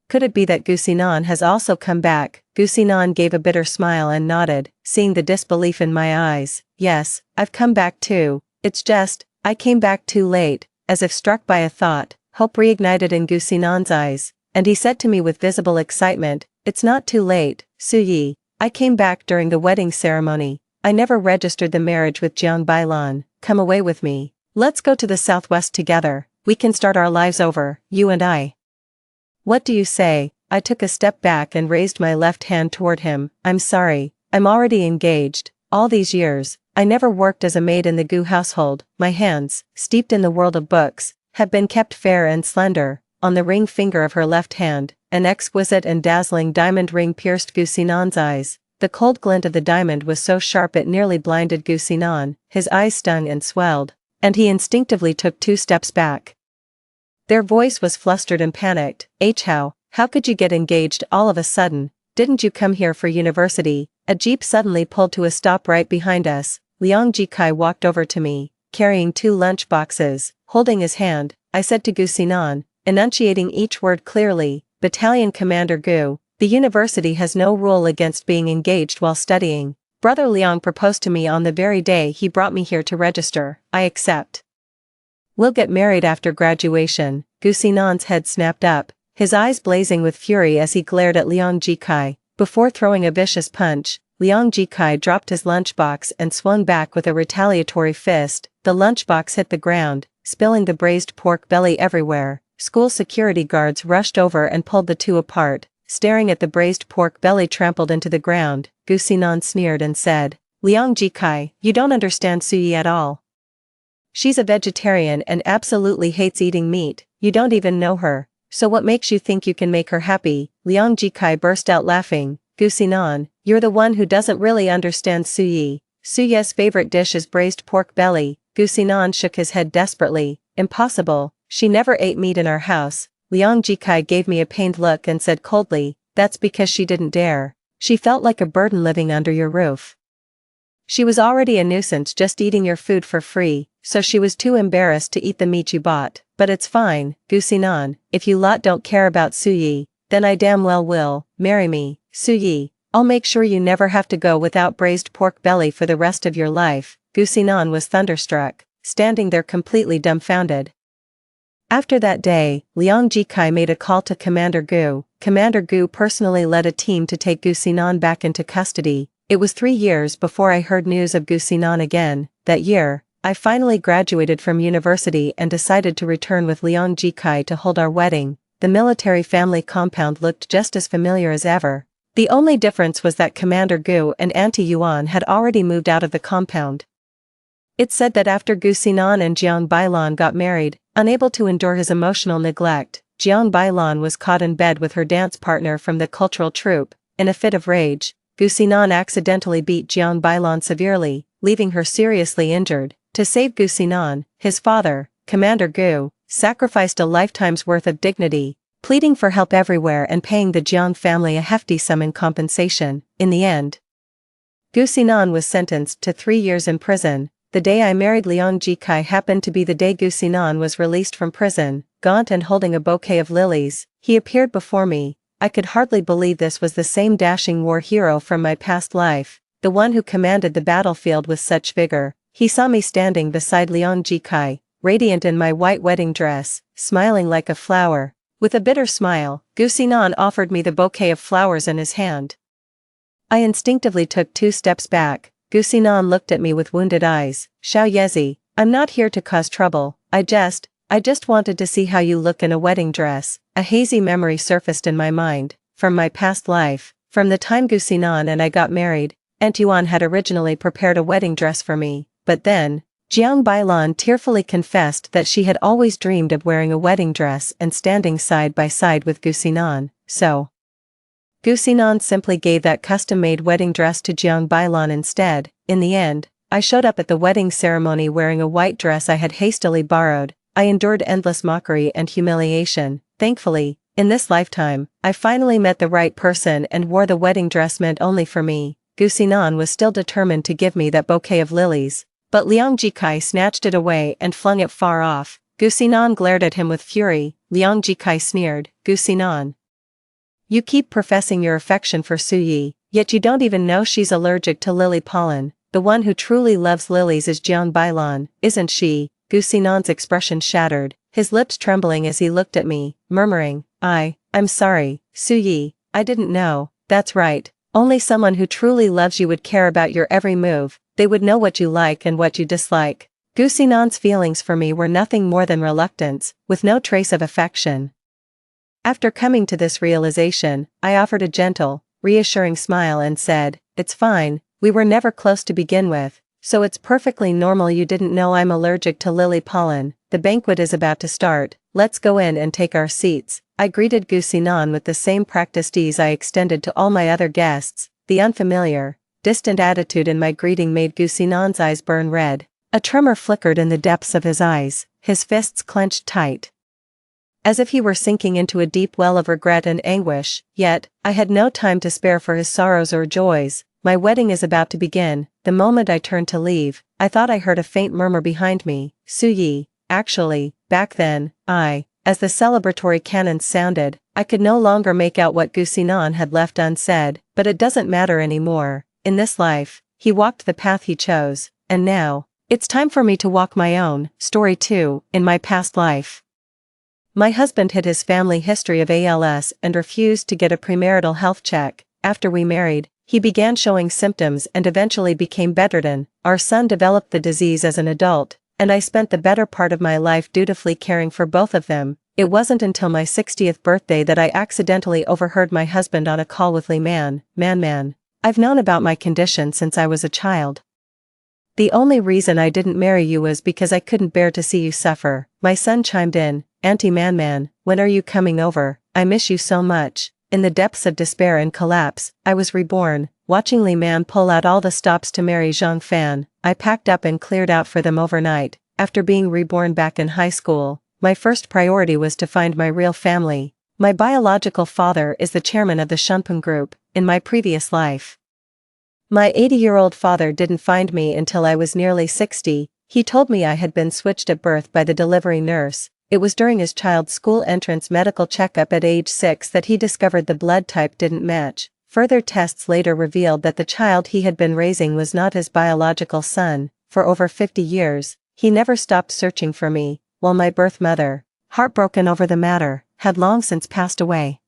Could it be that Gu Xinan has also come back? Gu Xinan gave a bitter smile and nodded, seeing the disbelief in my eyes. Yes, I've come back too. It's just, I came back too late. As if struck by a thought, hope reignited in Gu Xinan's eyes, and he said to me with visible excitement, it's not too late, Su Yi. I came back during the wedding ceremony. I never registered the marriage with Jiang Bailan. Come away with me. Let's go to the southwest together. We can start our lives over, you and I. What do you say? I took a step back and raised my left hand toward him. I'm sorry, I'm already engaged. All these years, I never worked as a maid in the Gu household. My hands, steeped in the world of books, have been kept fair and slender. On the ring finger of her left hand, an exquisite and dazzling diamond ring pierced Gu Xinan's eyes. The cold glint of the diamond was so sharp it nearly blinded Gu Xinan. His eyes stung and swelled, and he instinctively took 2 steps back. Their voice was flustered and panicked. How could you get engaged all of a sudden? Didn't you come here for university? A jeep suddenly pulled to a stop right behind us. Liang Jikai walked over to me, carrying 2 lunch boxes. Holding his hand, I said to Gu Xinan, enunciating each word clearly, Battalion Commander Gu, the university has no rule against being engaged while studying. Brother Liang proposed to me on the very day he brought me here to register. I accept. We'll get married after graduation. Gu Xinan's head snapped up, his eyes blazing with fury as he glared at Liang Jikai. Before throwing a vicious punch, Liang Jikai dropped his lunchbox and swung back with a retaliatory fist. The lunchbox hit the ground, spilling the braised pork belly everywhere. School security guards rushed over and pulled the 2 apart. Staring at the braised pork belly trampled into the ground, Gu Xinan sneered and said, Liang Jikai, you don't understand Su Yi at all. She's a vegetarian and absolutely hates eating meat. You don't even know her. So what makes you think you can make her happy? Liang Jikai burst out laughing. Gu Xinan, you're the one who doesn't really understand Su Yi. Su Yi's favorite dish is braised pork belly. Gu Xinan shook his head desperately. Impossible. She never ate meat in our house. Liang Jikai gave me a pained look and said coldly, that's because she didn't dare. She felt like a burden living under your roof. She was already a nuisance just eating your food for free, so she was too embarrassed to eat the meat you bought. But it's fine, Gu Xinan, if you lot don't care about Su Yi, then I damn well will. Marry me, Su Yi. I'll make sure you never have to go without braised pork belly for the rest of your life. Gu Xinan was thunderstruck, standing there completely dumbfounded. After that day, Liang Jikai made a call to Commander Gu. Commander Gu personally led a team to take Gu Xinan back into custody. It was 3 years before I heard news of Gu Xinan again. That year, I finally graduated from university and decided to return with Liang Jikai to hold our wedding. The military family compound looked just as familiar as ever. The only difference was that Commander Gu and Auntie Yuan had already moved out of the compound. It's said that after Gu Xinan and Jiang Bailan got married, unable to endure his emotional neglect, Jiang Bailan was caught in bed with her dance partner from the cultural troupe. In a fit of rage, Gu Xinan accidentally beat Jiang Bailan severely, leaving her seriously injured. To save Gu Xinan, his father, Commander Gu, sacrificed a lifetime's worth of dignity, pleading for help everywhere and paying the Jiang family a hefty sum in compensation. In the end, Gu Xinan was sentenced to 3 years in prison. The day I married Liang Jikai happened to be the day Gu Xinan was released from prison. Gaunt and holding a bouquet of lilies, he appeared before me. I could hardly believe this was the same dashing war hero from my past life, the one who commanded the battlefield with such vigor. He saw me standing beside Liang Jikai, radiant in my white wedding dress, smiling like a flower. With a bitter smile, Gu Xinan offered me the bouquet of flowers in his hand. I instinctively took 2 steps back. Gu Xinan looked at me with wounded eyes. Xiao Yezi, I'm not here to cause trouble, I just wanted to see how you look in a wedding dress. A hazy memory surfaced in my mind, from my past life, from the time Gu Xinan and I got married. Aunt Yuan had originally prepared a wedding dress for me, but then, Jiang Bailan tearfully confessed that she had always dreamed of wearing a wedding dress and standing side by side with Gu Xinan, so Gu Xinan simply gave that custom-made wedding dress to Jiang Bailan instead. In the end, I showed up at the wedding ceremony wearing a white dress I had hastily borrowed. I endured endless mockery and humiliation. Thankfully, in this lifetime, I finally met the right person and wore the wedding dress meant only for me. Gu Xinan was still determined to give me that bouquet of lilies, but Liang Jikai snatched it away and flung it far off. Gu Xinan glared at him with fury. Liang Jikai sneered, Gu Xinan, you keep professing your affection for Su Yi, yet you don't even know she's allergic to lily pollen. The one who truly loves lilies is Jiang Bailan, isn't she? Gu Xinan's expression shattered, his lips trembling as he looked at me, murmuring, I'm sorry, Su Yi, I didn't know. That's right, only someone who truly loves you would care about your every move. They would know what you like and what you dislike. Gu Xinan's feelings for me were nothing more than reluctance, with no trace of affection. After coming to this realization, I offered a gentle, reassuring smile and said, it's fine, we were never close to begin with, so it's perfectly normal you didn't know I'm allergic to lily pollen. The banquet is about to start, let's go in and take our seats. I greeted Gu Xinan with the same practiced ease I extended to all my other guests. The unfamiliar, distant attitude in my greeting made Gu Xinan's eyes burn red. A tremor flickered in the depths of his eyes, his fists clenched tight, as if he were sinking into a deep well of regret and anguish. Yet, I had no time to spare for his sorrows or joys. My wedding is about to begin. The moment I turned to leave, I thought I heard a faint murmur behind me. Su Yi. Actually, back then, as the celebratory cannons sounded, I could no longer make out what Gu Xinan had left unsaid, but it doesn't matter anymore. In this life, he walked the path he chose, and now, it's time for me to walk my own. Story 2, in my past life. My husband hid his family history of ALS and refused to get a premarital health check. After we married, he began showing symptoms and eventually became bedridden. Our son developed the disease as an adult, and I spent the better part of my life dutifully caring for both of them. It wasn't until my 60th birthday that I accidentally overheard my husband on a call with Li Man. I've known about my condition since I was a child. The only reason I didn't marry you was because I couldn't bear to see you suffer. My son chimed in, Auntie Man, when are you coming over? I miss you so much. In the depths of despair and collapse, I was reborn, watching Li Man pull out all the stops to marry Zhang Fan. I packed up and cleared out for them overnight. After being reborn back in high school, my first priority was to find my real family. My biological father is the chairman of the Shunpeng Group. In my previous life, my 80-year-old father didn't find me until I was nearly 60. He told me I had been switched at birth by the delivery nurse. It was during his child's school entrance medical checkup at age 6 that he discovered the blood type didn't match. Further tests later revealed that the child he had been raising was not his biological son. For over 50 years, he never stopped searching for me, while my birth mother, heartbroken over the matter, had long since passed away.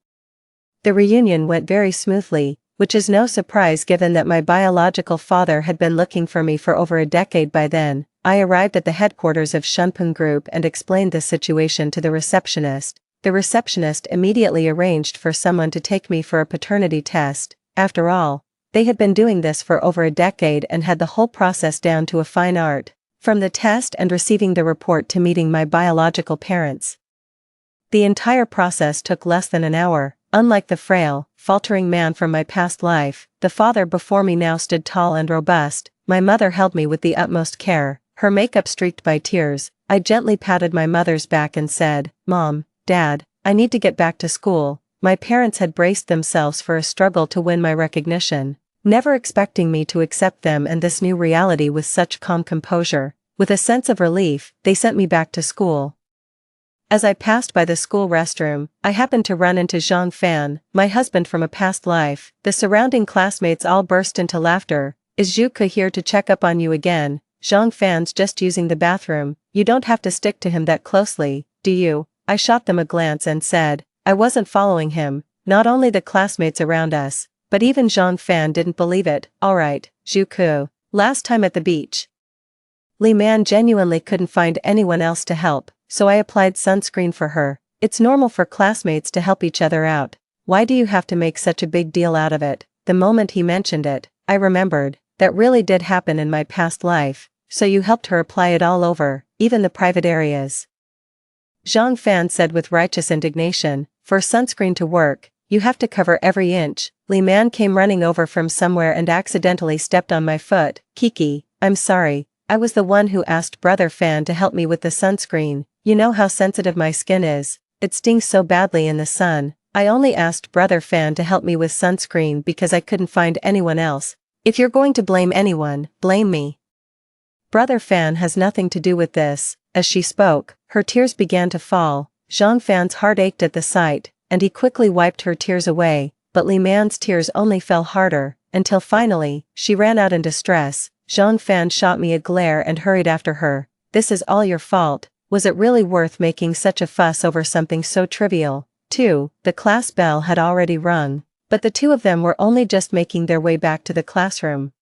The reunion went very smoothly, which is no surprise given that my biological father had been looking for me for over a decade by then. I arrived at the headquarters of Shunpeng Group and explained the situation to the receptionist. The receptionist immediately arranged for someone to take me for a paternity test. After all, they had been doing this for over a decade and had the whole process down to a fine art, from the test and receiving the report to meeting my biological parents. The entire process took less than an hour. Unlike the frail, faltering man from my past life, the father before me now stood tall and robust. My mother held me with the utmost care, her makeup streaked by tears. I gently patted my mother's back and said, Mom, Dad, I need to get back to school. My parents had braced themselves for a struggle to win my recognition. never expecting me to accept them and this new reality with such calm composure. With a sense of relief, they sent me back to school. As I passed by the school restroom, I happened to run into Zhang Fan, my husband from a past life. The surrounding classmates all burst into laughter. Is Zhuke here to check up on you again? Zhang Fan's just using the bathroom. You don't have to stick to him that closely, do you? I shot them a glance and said, I wasn't following him. Not only the classmates around us, but even Zhang Fan didn't believe it. Alright, Zhuke. Last time at the beach. Li Man genuinely couldn't find anyone else to help, so I applied sunscreen for her. It's normal for classmates to help each other out. Why do you have to make such a big deal out of it? The moment he mentioned it, I remembered, that really did happen in my past life, so you helped her apply it all over, even the private areas. Zhang Fan said with righteous indignation, for sunscreen to work, you have to cover every inch. Li Man came running over from somewhere and accidentally stepped on my foot. Kiki, I'm sorry. I was the one who asked Brother Fan to help me with the sunscreen. You know how sensitive my skin is. It stings so badly in the sun. I only asked Brother Fan to help me with sunscreen because I couldn't find anyone else. If you're going to blame anyone, blame me. Brother Fan has nothing to do with this. As she spoke, her tears began to fall. Zhang Fan's heart ached at the sight, and he quickly wiped her tears away, but Li Man's tears only fell harder, until finally, she ran out in distress. Zhang Fan shot me a glare and hurried after her. This is all your fault. Was it really worth making such a fuss over something so trivial? 2. The class bell had already rung, but the two of them were only just making their way back to the classroom.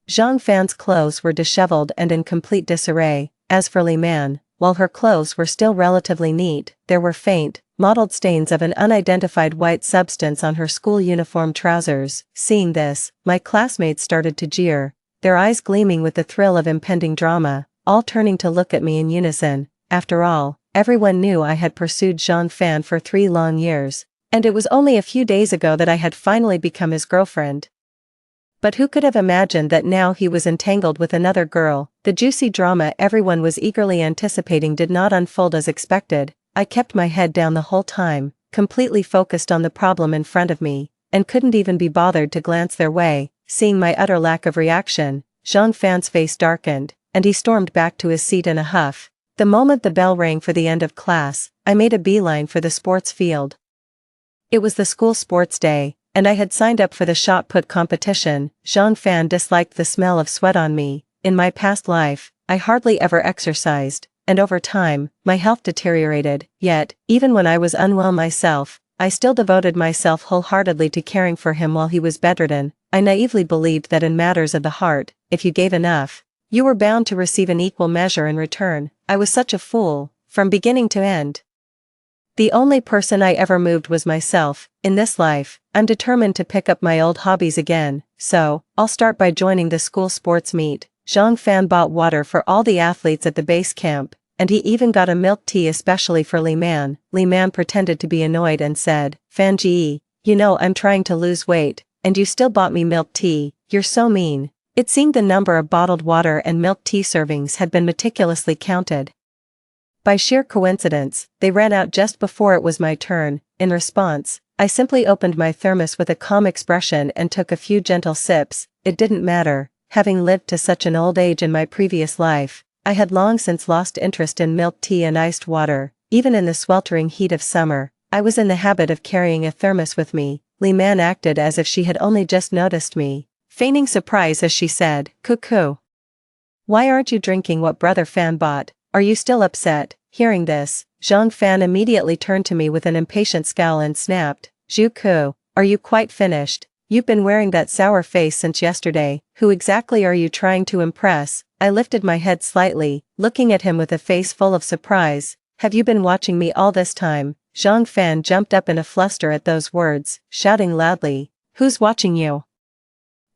Zhang Fan's clothes were disheveled and in complete disarray. As for Li Man, while her clothes were still relatively neat, there were faint, mottled stains of an unidentified white substance on her school uniform trousers. Seeing this, my classmates started to jeer, their eyes gleaming with the thrill of impending drama, all turning to look at me in unison. After all, everyone knew I had pursued Zhang Fan for 3 long years, and it was only a few days ago that I had finally become his girlfriend. But who could have imagined that now he was entangled with another girl? The juicy drama everyone was eagerly anticipating did not unfold as expected. I kept my head down the whole time, completely focused on the problem in front of me, and couldn't even be bothered to glance their way. Seeing my utter lack of reaction, Zhang Fan's face darkened, and he stormed back to his seat in a huff. The moment the bell rang for the end of class, I made a beeline for the sports field. It was the school sports day, and I had signed up for the shot put competition. Zhang Fan disliked the smell of sweat on me. In my past life, I hardly ever exercised, and over time, my health deteriorated. Yet, even when I was unwell myself, I still devoted myself wholeheartedly to caring for him while he was bedridden. I naively believed that in matters of the heart, if you gave enough, you were bound to receive an equal measure in return. I was such a fool, from beginning to end. The only person I ever moved was myself. In this life, I'm determined to pick up my old hobbies again, so, I'll start by joining the school sports meet. Zhang Fan bought water for all the athletes at the base camp, and he even got a milk tea especially for Li Man. Li Man pretended to be annoyed and said, Fan Ji, you know I'm trying to lose weight, and you still bought me milk tea. You're so mean. It seemed the number of bottled water and milk tea servings had been meticulously counted. By sheer coincidence, they ran out just before it was my turn. In response, I simply opened my thermos with a calm expression and took a few gentle sips. It didn't matter. Having lived to such an old age in my previous life, I had long since lost interest in milk tea and iced water. Even in the sweltering heat of summer, I was in the habit of carrying a thermos with me. Li Man acted as if she had only just noticed me, feigning surprise as she said, Cuckoo. Why aren't you drinking what Brother Fan bought? Are you still upset? Hearing this, Zhang Fan immediately turned to me with an impatient scowl and snapped, Zhuke, are you quite finished? You've been wearing that sour face since yesterday. Who exactly are you trying to impress? I lifted my head slightly, looking at him with a face full of surprise. Have you been watching me all this time? Zhang Fan jumped up in a fluster at those words, shouting loudly, Who's watching you?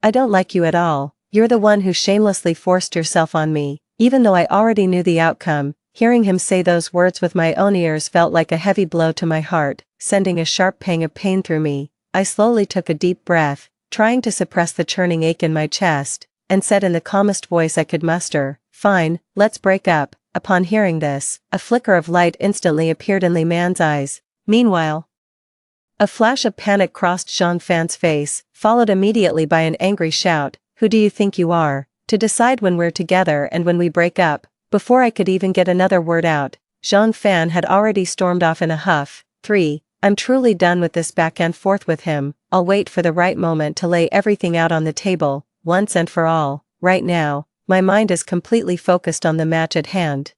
I don't like you at all. You're the one who shamelessly forced yourself on me. Even though I already knew the outcome, hearing him say those words with my own ears felt like a heavy blow to my heart, sending a sharp pang of pain through me. I slowly took a deep breath, trying to suppress the churning ache in my chest, and said in the calmest voice I could muster, Fine, let's break up. Upon hearing this, a flicker of light instantly appeared in Li Man's eyes. Meanwhile, A flash of panic crossed Zhang Fan's face, followed immediately by an angry shout, "Who do you think you are, to decide when we're together and when we break up?" Before I could even get another word out, Zhang Fan had already stormed off in a huff. 3. I'm truly done with this back and forth with him. I'll wait for the right moment to lay everything out on the table, once and for all. Right now, my mind is completely focused on the match at hand.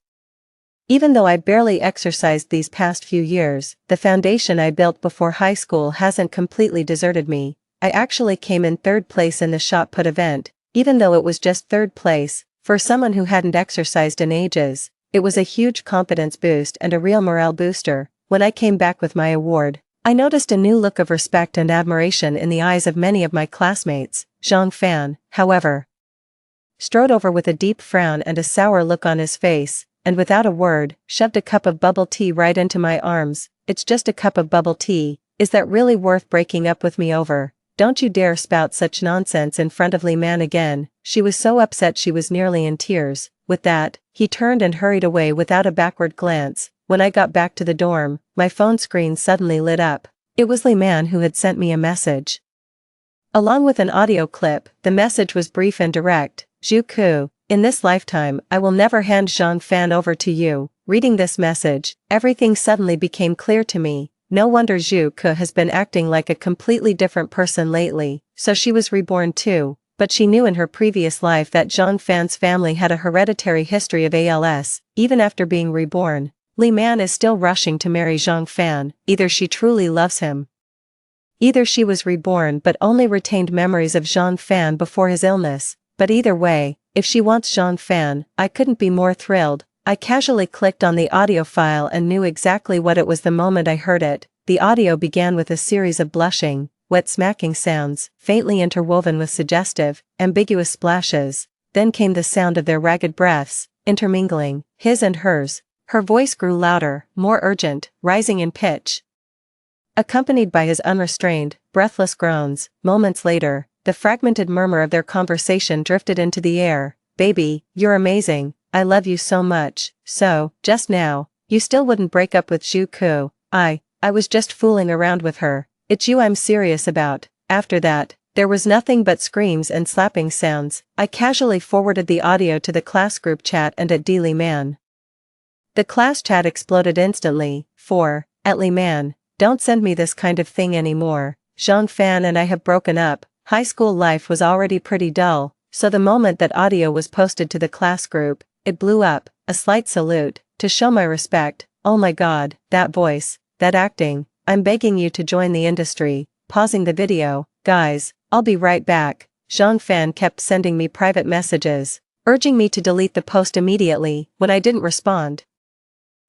Even though I barely exercised these past few years, the foundation I built before high school hasn't completely deserted me. I actually came in third place in the shot put event, even though it was just third place. For someone who hadn't exercised in ages, it was a huge confidence boost and a real morale booster. When I came back with my award, I noticed a new look of respect and admiration in the eyes of many of my classmates. Zhang Fan, however, strode over with a deep frown and a sour look on his face, and without a word, shoved a cup of bubble tea right into my arms. "It's just a cup of bubble tea. Is that really worth breaking up with me over? Don't you dare spout such nonsense in front of Li Man again." She was so upset she was nearly in tears. With that, he turned and hurried away without a backward glance. When I got back to the dorm, my phone screen suddenly lit up. It was Li Man who had sent me a message. Along with an audio clip, the message was brief and direct. "Zhu Ku, in this lifetime I will never hand Zhang Fan over to you." Reading this message, everything suddenly became clear to me. No wonder Zhu Ku has been acting like a completely different person lately. So she was reborn too, but she knew in her previous life that Zhang Fan's family had a hereditary history of ALS. Even after being reborn, Li Man is still rushing to marry Zhang Fan. Either she truly loves him, either she was reborn but only retained memories of Zhang Fan before his illness. But either way, if she wants Zhang Fan, I couldn't be more thrilled. I casually clicked on the audio file and knew exactly what it was the moment I heard it. The audio began with a series of blushing, wet smacking sounds, faintly interwoven with suggestive, ambiguous splashes. Then came the sound of their ragged breaths, intermingling, his and hers. Her voice grew louder, more urgent, rising in pitch, accompanied by his unrestrained, breathless groans. Moments later, the fragmented murmur of their conversation drifted into the air. "Baby, you're amazing. I love you so much. So, just now, you still wouldn't break up with Zhu Ku." I was just fooling around with her. "It's you I'm serious about." After that, there was nothing but screams and slapping sounds. I casually forwarded the audio to the class group chat and at Li Man. The class chat exploded instantly. At Li Man, "Don't send me this kind of thing anymore. Zhang Fan and I have broken up." High school life was already pretty dull, so the moment that audio was posted to the class group, it blew up. A slight salute, to show my respect. "Oh my god, that voice, that acting. I'm begging you to join the industry." Pausing the video, "Guys, I'll be right back." Zhang Fan kept sending me private messages, urging me to delete the post immediately. When I didn't respond,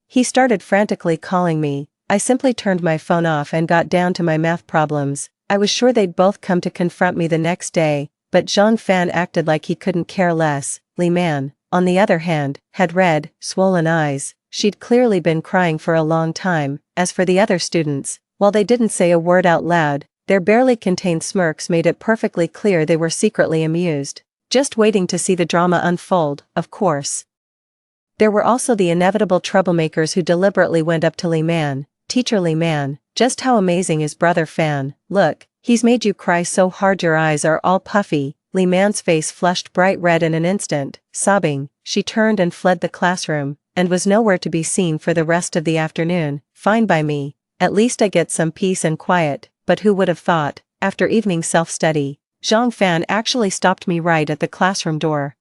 he started frantically calling me. I simply turned my phone off and got down to my math problems. I was sure they'd both come to confront me the next day, but Zhang Fan acted like he couldn't care less. Li Man, on the other hand, had red, swollen eyes. She'd clearly been crying for a long time. As for the other students, while they didn't say a word out loud, their barely contained smirks made it perfectly clear they were secretly amused, just waiting to see the drama unfold. Of course, there were also the inevitable troublemakers who deliberately went up to Li Man. "Teacher Li Man, just how amazing is Brother Fan? Look, he's made you cry so hard your eyes are all puffy." Li Man's face flushed bright red in an instant. Sobbing, she turned and fled the classroom, and was nowhere to be seen for the rest of the afternoon. Fine by me. At least I get some peace and quiet. But who would have thought, after evening self-study, Zhang Fan actually stopped me right at the classroom door.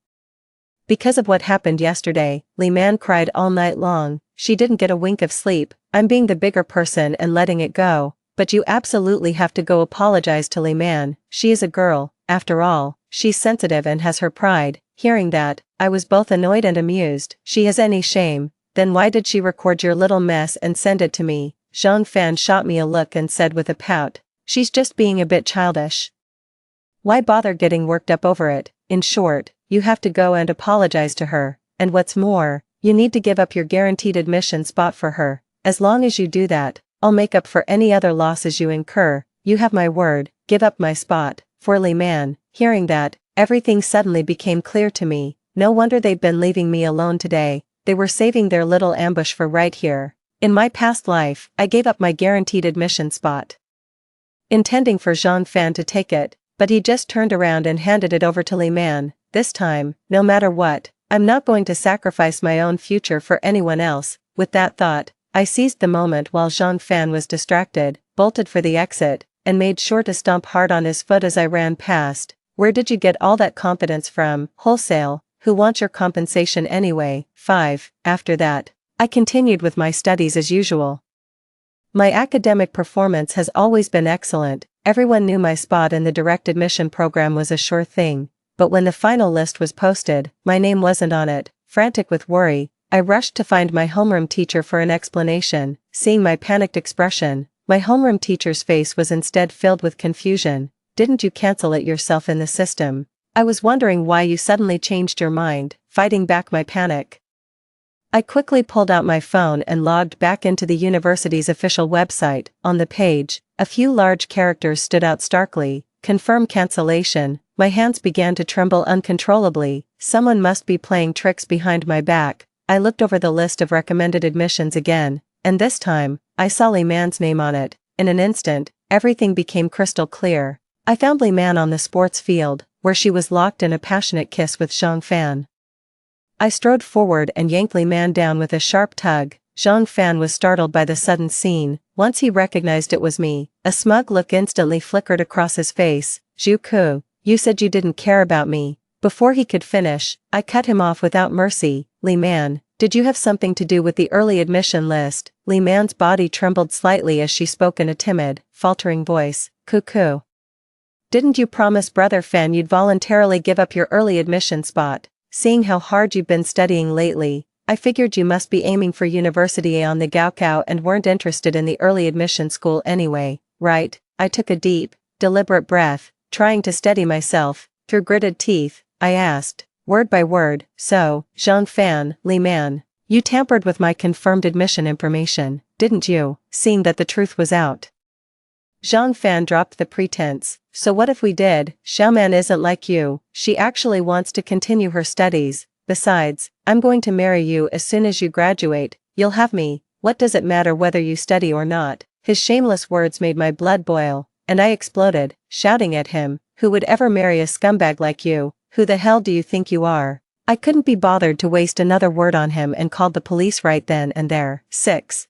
Because of what happened yesterday, Li Man cried all night long. She didn't get a wink of sleep. I'm being the bigger person and letting it go. But you absolutely have to go apologize to Li Man. She is a girl, after all. She's sensitive and has her pride. Hearing that, I was both annoyed and amused. She has any shame? Then why did she record your little mess and send it to me? Zhang Fan shot me a look and said with a pout, "She's just being a bit childish. Why bother getting worked up over it?" In short, you have to go and apologize to her. And what's more, you need to give up your guaranteed admission spot for her. As long as you do that, I'll make up for any other losses you incur. You have my word. Give up my spot. For Li Man, hearing that, everything suddenly became clear to me. No wonder they've been leaving me alone today. They were saving their little ambush for right here. In my past life, I gave up my guaranteed admission spot. intending for Zhang Fan to take it, but he just turned around and handed it over to Li Man. This time, no matter what, I'm not going to sacrifice my own future for anyone else. With that thought, I seized the moment while Zhang Fan was distracted, bolted for the exit, and made sure to stomp hard on his foot as I ran past. Where did you get all that confidence from? Wholesale. Who wants your compensation anyway? 5. After that, I continued with my studies as usual. My academic performance has always been excellent. Everyone knew my spot in the direct admission program was a sure thing, but when the final list was posted, my name wasn't on it. Frantic with worry, I rushed to find my homeroom teacher for an explanation. Seeing my panicked expression, my homeroom teacher's face was instead filled with confusion. Didn't you cancel it yourself in the system? I was wondering why you suddenly changed your mind, fighting back my panic. I quickly pulled out my phone and logged back into the university's official website. On the page, a few large characters stood out starkly. Confirm cancellation. My hands began to tremble uncontrollably. Someone must be playing tricks behind my back. I looked over the list of recommended admissions again, and this time, I saw Li Man's name on it. In an instant, everything became crystal clear. I found Li Man on the sports field, where she was locked in a passionate kiss with Zhang Fan. I strode forward and yanked Li Man down with a sharp tug. Zhang Fan was startled by the sudden scene. Once he recognized it was me, a smug look instantly flickered across his face. Zhu Ku, you said you didn't care about me. Before he could finish, I cut him off without mercy. Li Man, did you have something to do with the early admission list? Li Man's body trembled slightly as she spoke in a timid, faltering voice. Cuckoo. Didn't you promise Brother Fan you'd voluntarily give up your early admission spot? Seeing how hard you've been studying lately, I figured you must be aiming for University on the Gaokao and weren't interested in the early admission school anyway, right? I took a deep, deliberate breath, trying to steady myself. Through gritted teeth, I asked, word by word, so, Zhang Fan, Li Man, you tampered with my confirmed admission information, didn't you? Seeing that the truth was out, Zhang Fan dropped the pretense. So what if we did? Xiaoman isn't like you, she actually wants to continue her studies. Besides, I'm going to marry you as soon as you graduate. You'll have me. What does it matter whether you study or not? His shameless words made my blood boil, and I exploded, shouting at him, who would ever marry a scumbag like you? Who the hell do you think you are? I couldn't be bothered to waste another word on him and called the police right then and there. 6.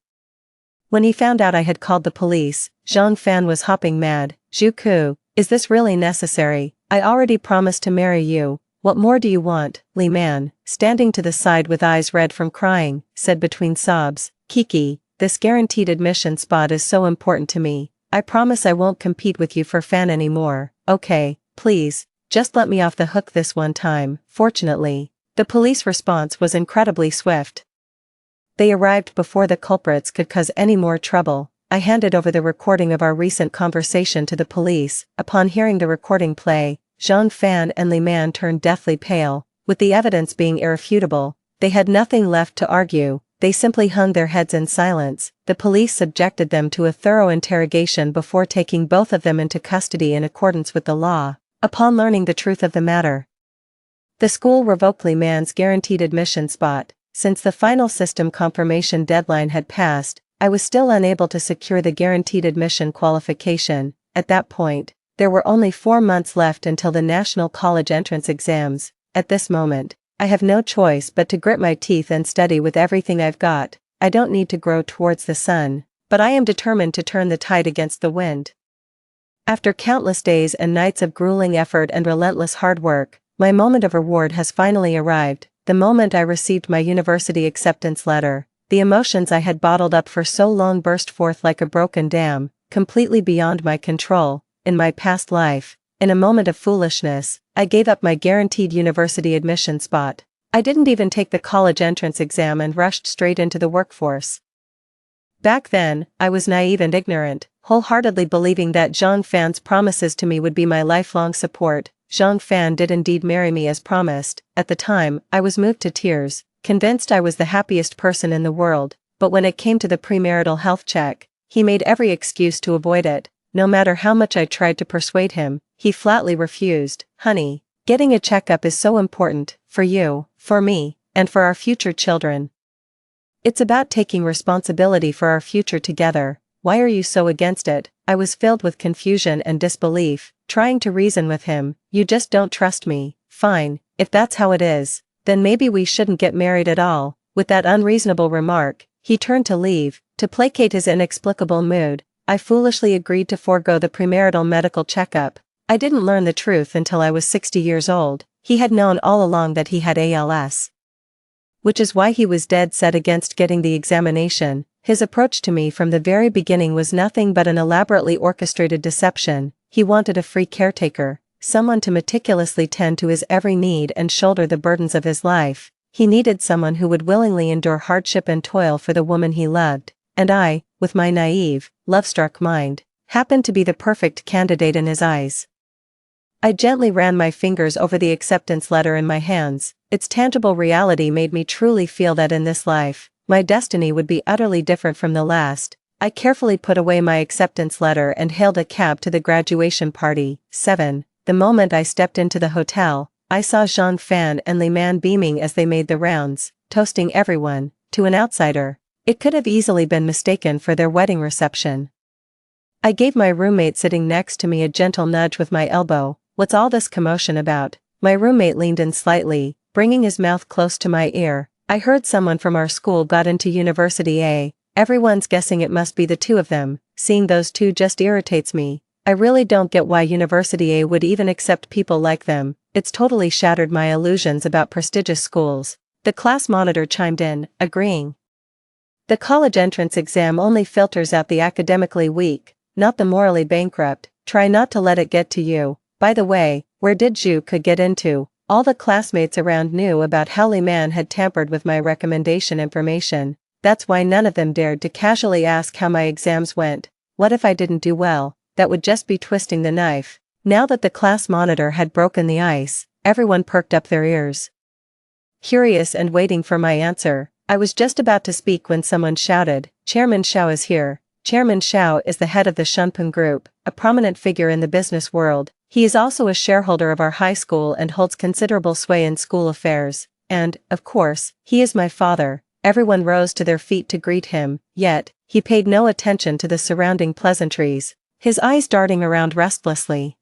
When he found out I had called the police, Zhang Fan was hopping mad. Zhu Ku, is this really necessary? I already promised to marry you. What more do you want? Li Man, standing to the side with eyes red from crying, said between sobs, Kiki, this guaranteed admission spot is so important to me. I promise I won't compete with you for Fan anymore. Okay, please, just let me off the hook this one time. Fortunately, the police response was incredibly swift. They arrived before the culprits could cause any more trouble. I handed over the recording of our recent conversation to the police. Upon hearing the recording play, Zhang Fan and Li Man turned deathly pale. With the evidence being irrefutable, they had nothing left to argue. They simply hung their heads in silence. The police subjected them to a thorough interrogation before taking both of them into custody in accordance with the law. Upon learning the truth of the matter, the school revoked Li Man's guaranteed admission spot. Since the final system confirmation deadline had passed, I was still unable to secure the guaranteed admission qualification. At that point, there were only 4 months left until the national college entrance exams. At this moment, I have no choice but to grit my teeth and study with everything I've got. I don't need to grow towards the sun, but I am determined to turn the tide against the wind. After countless days and nights of grueling effort and relentless hard work, my moment of reward has finally arrived. The moment I received my university acceptance letter, the emotions I had bottled up for so long burst forth like a broken dam, completely beyond my control. In my past life, in a moment of foolishness, I gave up my guaranteed university admission spot. I didn't even take the college entrance exam and rushed straight into the workforce. Back then, I was naive and ignorant, wholeheartedly believing that Zhang Fan's promises to me would be my lifelong support. Zhang Fan did indeed marry me as promised. At the time, I was moved to tears, convinced I was the happiest person in the world, but when it came to the premarital health check, he made every excuse to avoid it. No matter how much I tried to persuade him, he flatly refused. Honey, getting a checkup is so important, for you, for me, and for our future children. It's about taking responsibility for our future together. Why are you so against it? I was filled with confusion and disbelief, trying to reason with him. You just don't trust me. Fine, if that's how it is, then maybe we shouldn't get married at all. With that unreasonable remark, he turned to leave. To placate his inexplicable mood, I foolishly agreed to forego the premarital medical checkup. I didn't learn the truth until I was 60 years old. He had known all along that he had ALS. Which is why he was dead set against getting the examination. His approach to me from the very beginning was nothing but an elaborately orchestrated deception. He wanted a free caretaker, someone to meticulously tend to his every need and shoulder the burdens of his life. He needed someone who would willingly endure hardship and toil for the woman he loved. And I, with my naive, love-struck mind, happened to be the perfect candidate in his eyes. I gently ran my fingers over the acceptance letter in my hands. Its tangible reality made me truly feel that in this life, my destiny would be utterly different from the last. I carefully put away my acceptance letter and hailed a cab to the graduation party. 7. The moment I stepped into the hotel, I saw Jean Fan and Li Man beaming as they made the rounds, toasting everyone. To an outsider, it could have easily been mistaken for their wedding reception. I gave my roommate sitting next to me a gentle nudge with my elbow. What's all this commotion about? My roommate leaned in slightly, bringing his mouth close to my ear. I heard someone from our school got into University A. Everyone's guessing it must be the two of them. Seeing those two just irritates me. I really don't get why University A would even accept people like them. It's totally shattered my illusions about prestigious schools. The class monitor chimed in, agreeing. The college entrance exam only filters out the academically weak, not the morally bankrupt. Try not to let it get to you. By the way, where did you could get into? All the classmates around knew about how Li Man had tampered with my recommendation information. That's why none of them dared to casually ask how my exams went. What if I didn't do well? That would just be twisting the knife. Now that the class monitor had broken the ice, everyone perked up their ears, curious and waiting for my answer. I was just about to speak when someone shouted, Chairman Xiao is here. Chairman Xiao is the head of the Shunpeng Group, a prominent figure in the business world. He is also a shareholder of our high school and holds considerable sway in school affairs. And, of course, he is my father. Everyone rose to their feet to greet him, yet, he paid no attention to the surrounding pleasantries, his eyes darting around restlessly.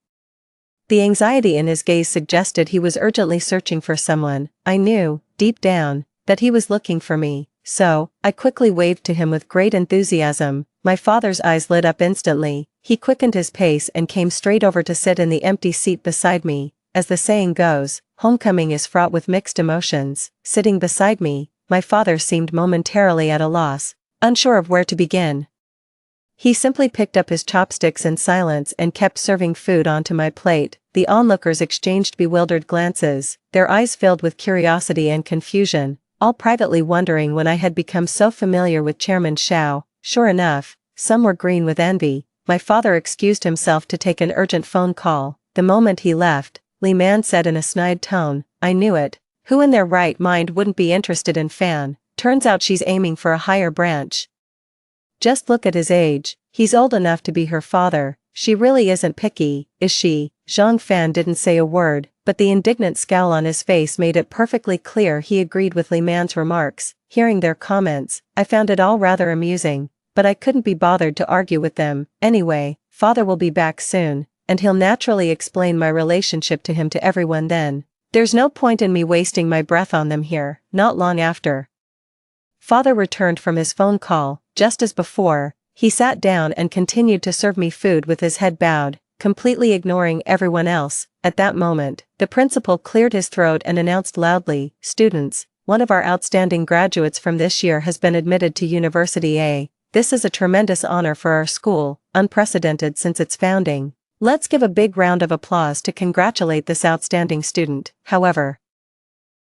The anxiety in his gaze suggested he was urgently searching for someone. I knew, deep down, that he was looking for me, so, I quickly waved to him with great enthusiasm. My father's eyes lit up instantly. He quickened his pace and came straight over to sit in the empty seat beside me. As the saying goes, homecoming is fraught with mixed emotions. Sitting beside me, my father seemed momentarily at a loss, unsure of where to begin. He simply picked up his chopsticks in silence and kept serving food onto my plate. The onlookers exchanged bewildered glances, their eyes filled with curiosity and confusion, all privately wondering when I had become so familiar with Chairman Xiao. Sure enough, some were green with envy. My father excused himself to take an urgent phone call. The moment he left, Li Man said in a snide tone, I knew it. Who in their right mind wouldn't be interested in Fan? Turns out she's aiming for a higher branch. Just look at his age. He's old enough to be her father. She really isn't picky, is she? Zhang Fan didn't say a word, but the indignant scowl on his face made it perfectly clear he agreed with Li Man's remarks. Hearing their comments, I found it all rather amusing, but I couldn't be bothered to argue with them. Anyway, father will be back soon, and he'll naturally explain my relationship to him to everyone then. There's no point in me wasting my breath on them here. Not long after father returned from his phone call, just as before, he sat down and continued to serve me food with his head bowed, completely ignoring everyone else. At that moment, the principal cleared his throat and announced loudly, Students, one of our outstanding graduates from this year has been admitted to University A. This is a tremendous honor for our school, unprecedented since its founding. Let's give a big round of applause to congratulate this outstanding student. However,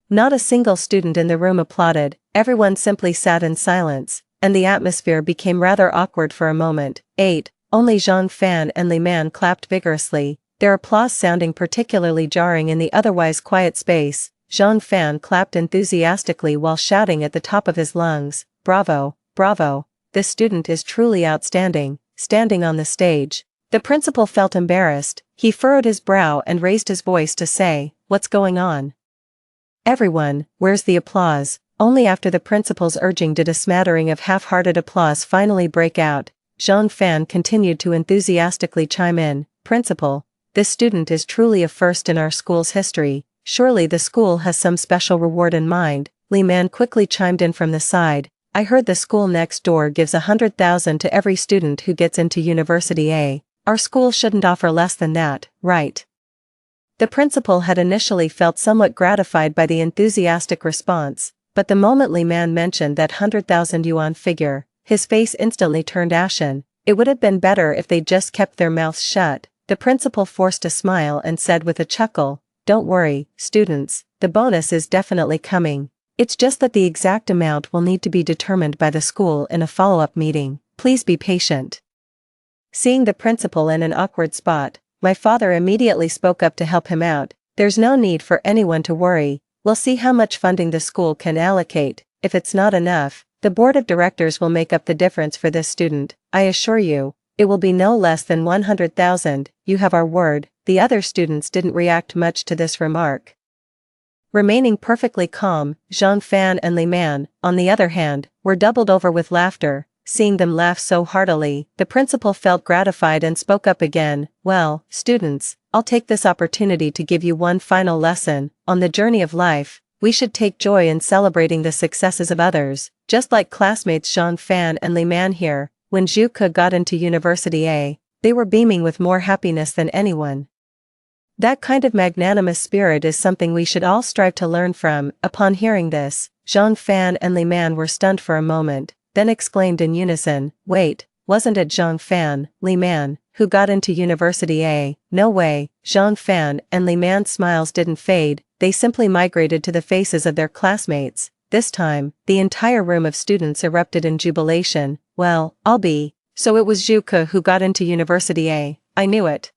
not a single student in the room applauded. Everyone simply sat in silence, and the atmosphere became rather awkward for a moment. 8. Only Zhang Fan and Li Man clapped vigorously, their applause sounding particularly jarring in the otherwise quiet space. Zhang Fan clapped enthusiastically while shouting at the top of his lungs, Bravo, bravo, this student is truly outstanding. Standing on the stage, the principal felt embarrassed. He furrowed his brow and raised his voice to say, What's going on? Everyone, where's the applause? Only after the principal's urging did a smattering of half-hearted applause finally break out. Zhang Fan continued to enthusiastically chime in. Principal, this student is truly a first in our school's history. Surely the school has some special reward in mind. Li Man quickly chimed in from the side. I heard the school next door gives 100,000 to every student who gets into University A. Our school shouldn't offer less than that, right? The principal had initially felt somewhat gratified by the enthusiastic response, but the moment Li Man mentioned that 100,000 yuan figure, his face instantly turned ashen. It would have been better if they'd just kept their mouths shut. The principal forced a smile and said with a chuckle, "Don't worry, students, the bonus is definitely coming. It's just that the exact amount will need to be determined by the school in a follow-up meeting. Please be patient." Seeing the principal in an awkward spot, my father immediately spoke up to help him out. "There's no need for anyone to worry. We'll see how much funding the school can allocate. If it's not enough, the board of directors will make up the difference for this student. I assure you, it will be no less than 100,000, you have our word." The other students didn't react much to this remark. Remaining perfectly calm, Zhang Fan and Li Man, on the other hand, were doubled over with laughter. Seeing them laugh so heartily, the principal felt gratified and spoke up again. "Well, students, I'll take this opportunity to give you one final lesson. On the journey of life, we should take joy in celebrating the successes of others, just like classmates Zhang Fan and Li Man here. When Zhu Ke got into University A, they were beaming with more happiness than anyone. That kind of magnanimous spirit is something we should all strive to learn from." Upon hearing this, Zhang Fan and Li Man were stunned for a moment, then exclaimed in unison, "Wait, wasn't it Zhang Fan, Li Man, who got into University A?" "No way." Zhang Fan and Li Man's smiles didn't fade, they simply migrated to the faces of their classmates. This time, the entire room of students erupted in jubilation. "Well, I'll be. So it was Zhu Ke who got into University A. I knew it.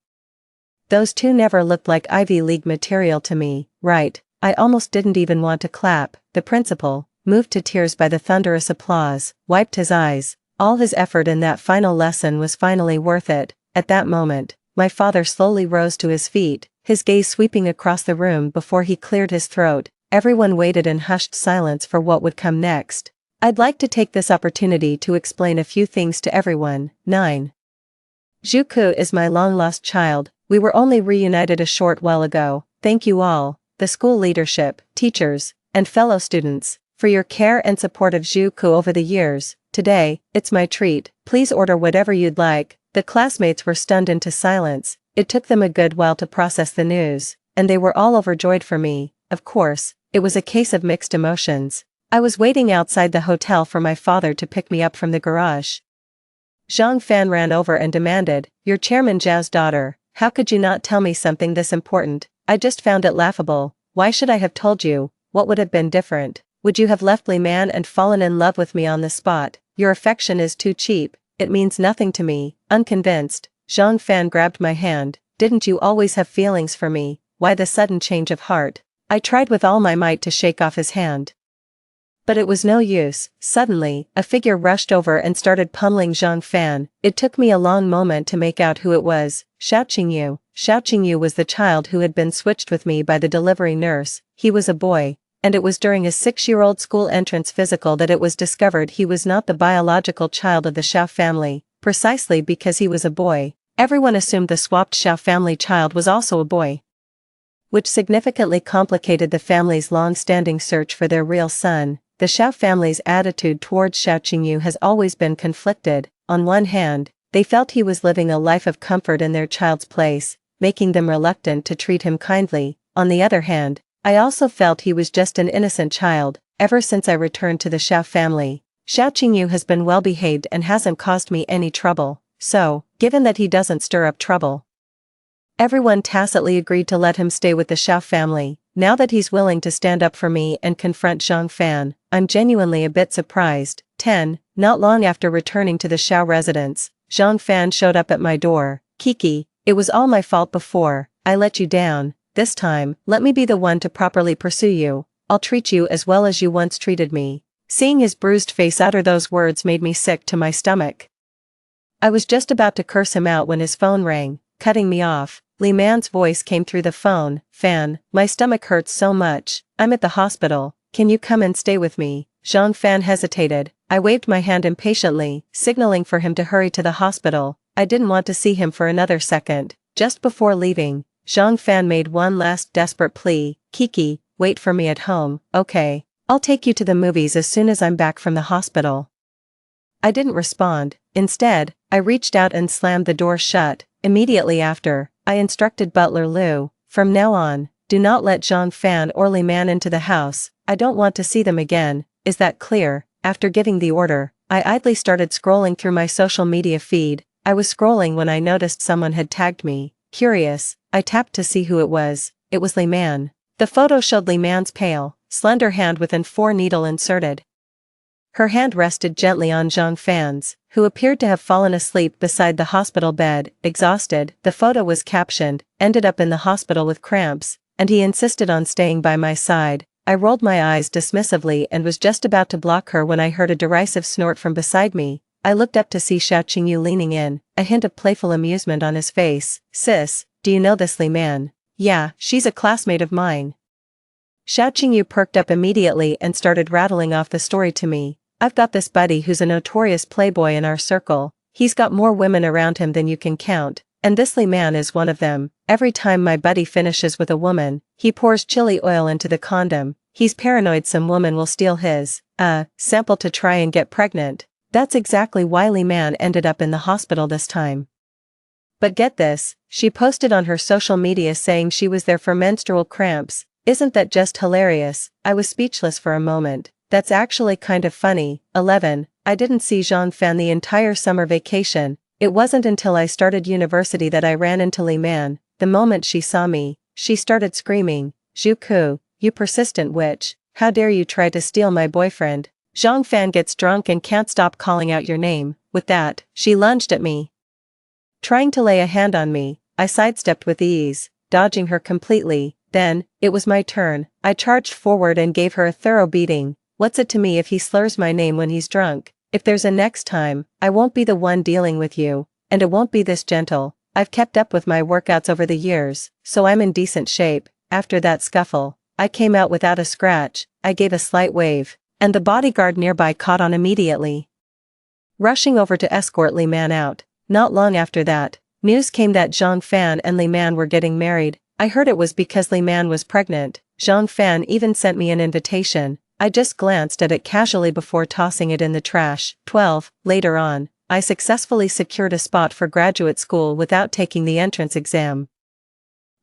Those two never looked like Ivy League material to me, right?" I almost didn't even want to clap. The principal, moved to tears by the thunderous applause, wiped his eyes. All his effort in that final lesson was finally worth it. At that moment, my father slowly rose to his feet, his gaze sweeping across the room before he cleared his throat. Everyone waited in hushed silence for what would come next. "I'd like to take this opportunity to explain a few things to everyone." 9. Zhu Ke is my long-lost child. We were only reunited a short while ago. Thank you all, the school leadership, teachers, and fellow students, for your care and support of Zhu Ke over the years. Today, it's my treat. Please order whatever you'd like. The classmates were stunned into silence. It took them a good while to process the news, and they were all overjoyed for me. Of course, it was a case of mixed emotions. I was waiting outside the hotel for my father to pick me up from the garage. Zhang Fan ran over and demanded, "You're Chairman Zhao's daughter. How could you not tell me something this important?" I just found it laughable. Why should I have told you? What would have been different? Would you have left Li Man and fallen in love with me on the spot? Your affection is too cheap. It means nothing to me. Unconvinced, Zhang Fan grabbed my hand. "Didn't you always have feelings for me? Why the sudden change of heart?" I tried with all my might to shake off his hand. But it was no use. Suddenly, a figure rushed over and started pummeling Zhang Fan. It took me a long moment to make out who it was. Xiao Qingyu. Xiao Qingyu was the child who had been switched with me by the delivery nurse. He was a boy, and it was during his 6-year-old school entrance physical that it was discovered he was not the biological child of the Xiao family. Precisely because he was a boy, everyone assumed the swapped Xiao family child was also a boy, which significantly complicated the family's long-standing search for their real son. The Xiao family's attitude towards Xiao Qingyu has always been conflicted. On one hand, they felt he was living a life of comfort in their child's place, making them reluctant to treat him kindly. On the other hand, I also felt he was just an innocent child. Ever since I returned to the Xiao family, Xiao Qingyu has been well behaved and hasn't caused me any trouble. So, given that he doesn't stir up trouble, everyone tacitly agreed to let him stay with the Xiao family. Now that he's willing to stand up for me and confront Zhang Fan, I'm genuinely a bit surprised. 10. Not long after returning to the Xiao residence, Zhang Fan showed up at my door. "Kiki, it was all my fault before. I let you down. This time, let me be the one to properly pursue you. I'll treat you as well as you once treated me." Seeing his bruised face utter those words made me sick to my stomach. I was just about to curse him out when his phone rang, cutting me off. Li Man's voice came through the phone. "Fan, my stomach hurts so much. I'm at the hospital. Can you come and stay with me?" Zhang Fan hesitated. I waved my hand impatiently, signaling for him to hurry to the hospital. I didn't want to see him for another second. Just before leaving, Zhang Fan made one last desperate plea. Kiki, wait for me at home, okay? I'll take you to the movies as soon as I'm back from the hospital. I didn't respond. Instead, I reached out and slammed the door shut. Immediately after, I instructed butler Liu, from now on, do not let Zhang Fan or Li Man into the house. I don't want to see them again. Is that clear? After giving the order, I idly started scrolling through my social media feed. I was scrolling when I noticed someone had tagged me. Curious, I tapped to see who it was. It was Li Man. The photo showed Li Man's pale, slender hand with an 4 needle inserted. Her hand rested gently on Zhang Fan's, who appeared to have fallen asleep beside the hospital bed, exhausted. The photo was captioned, ended up in the hospital with cramps, and he insisted on staying by my side. I rolled my eyes dismissively and was just about to block her when I heard a derisive snort from beside me. I looked up to see Xiao Qingyu leaning in, a hint of playful amusement on his face. Sis, do you know this Li Man? Yeah, she's a classmate of mine. Xiao Qingyu perked up immediately and started rattling off the story to me. I've got this buddy who's a notorious playboy in our circle. He's got more women around him than you can count, and this Li Man is one of them. Every time my buddy finishes with a woman, he pours chili oil into the condom. He's paranoid some woman will steal his, sample to try and get pregnant. That's exactly why Li Man ended up in the hospital this time. But get this, she posted on her social media saying she was there for menstrual cramps. Isn't that just hilarious? I was speechless for a moment. That's actually kind of funny. 11. I didn't see Zhang Fan the entire summer vacation. It wasn't until I started university that I ran into Li Man. The moment she saw me, she started screaming, Zhu Ku, you persistent witch, how dare you try to steal my boyfriend. Zhang Fan gets drunk and can't stop calling out your name. With that, she lunged at me. Trying to lay a hand on me, I sidestepped with ease, dodging her completely. Then, it was my turn. I charged forward and gave her a thorough beating. What's it to me if he slurs my name when he's drunk? If there's a next time, I won't be the one dealing with you, and it won't be this gentle. I've kept up with my workouts over the years, so I'm in decent shape. After that scuffle, I came out without a scratch. I gave a slight wave, and the bodyguard nearby caught on immediately, rushing over to escort Li Man out. Not long after that, news came that Zhang Fan and Li Man were getting married. I heard it was because Li Man was pregnant. Zhang Fan even sent me an invitation. I just glanced at it casually before tossing it in the trash. 12. Later on, I successfully secured a spot for graduate school without taking the entrance exam.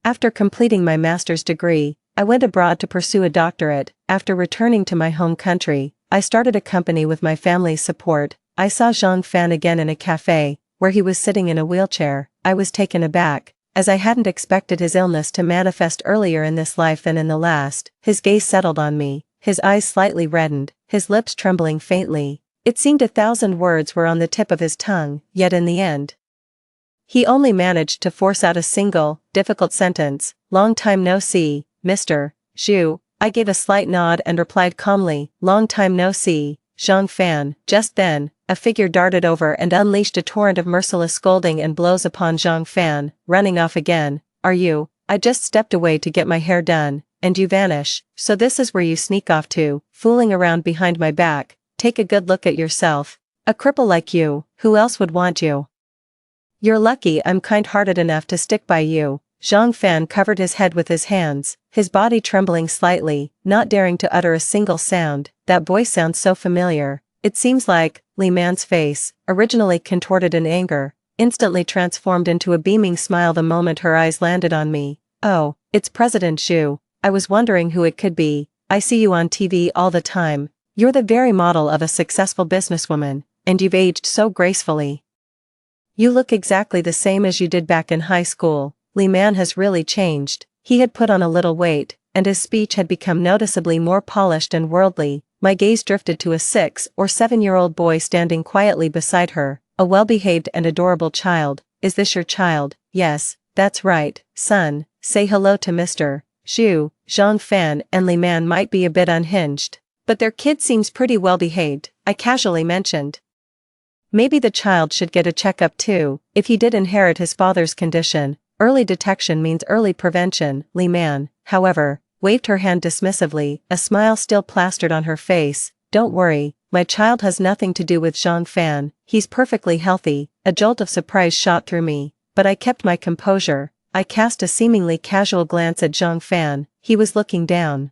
After completing my master's degree, I went abroad to pursue a doctorate. After returning to my home country, I started a company with my family's support. I saw Zhang Fan again in a cafe, where he was sitting in a wheelchair. I was taken aback, as I hadn't expected his illness to manifest earlier in this life than in the last. His gaze settled on me, his eyes slightly reddened, his lips trembling faintly. It seemed 1,000 words were on the tip of his tongue, yet in the end, he only managed to force out a single, difficult sentence. Long time no see, Mr. Zhu. I gave a slight nod and replied calmly, long time no see, Zhang Fan. Just then, a figure darted over and unleashed a torrent of merciless scolding and blows upon Zhang Fan, running off again. Are you? I just stepped away to get my hair done, and you vanish. So this is where you sneak off to, fooling around behind my back. Take a good look at yourself. A cripple like you, who else would want you? You're lucky I'm kind-hearted enough to stick by you. Zhang Fan covered his head with his hands, his body trembling slightly, not daring to utter a single sound. That voice sounds so familiar. It seems like Li Man's face, originally contorted in anger, instantly transformed into a beaming smile the moment her eyes landed on me. Oh, it's President Zhu. I was wondering who it could be. I see you on TV all the time. You're the very model of a successful businesswoman, and you've aged so gracefully. You look exactly the same as you did back in high school. Li Man has really changed. He had put on a little weight, and his speech had become noticeably more polished and worldly. My gaze drifted to a 6 or 7-year-old boy standing quietly beside her, a well-behaved and adorable child. Is this your child? Yes, that's right, son. Say hello to Mr. Zhu. Zhang Fan and Li Man might be a bit unhinged, but their kid seems pretty well-behaved, I casually mentioned. Maybe the child should get a checkup too. If he did inherit his father's condition, early detection means early prevention. Li Man, however, waved her hand dismissively, a smile still plastered on her face. don't worry, my child has nothing to do with Zhang Fan, he's perfectly healthy. A jolt of surprise shot through me, but I kept my composure. I cast a seemingly casual glance at Zhang Fan. He was looking down,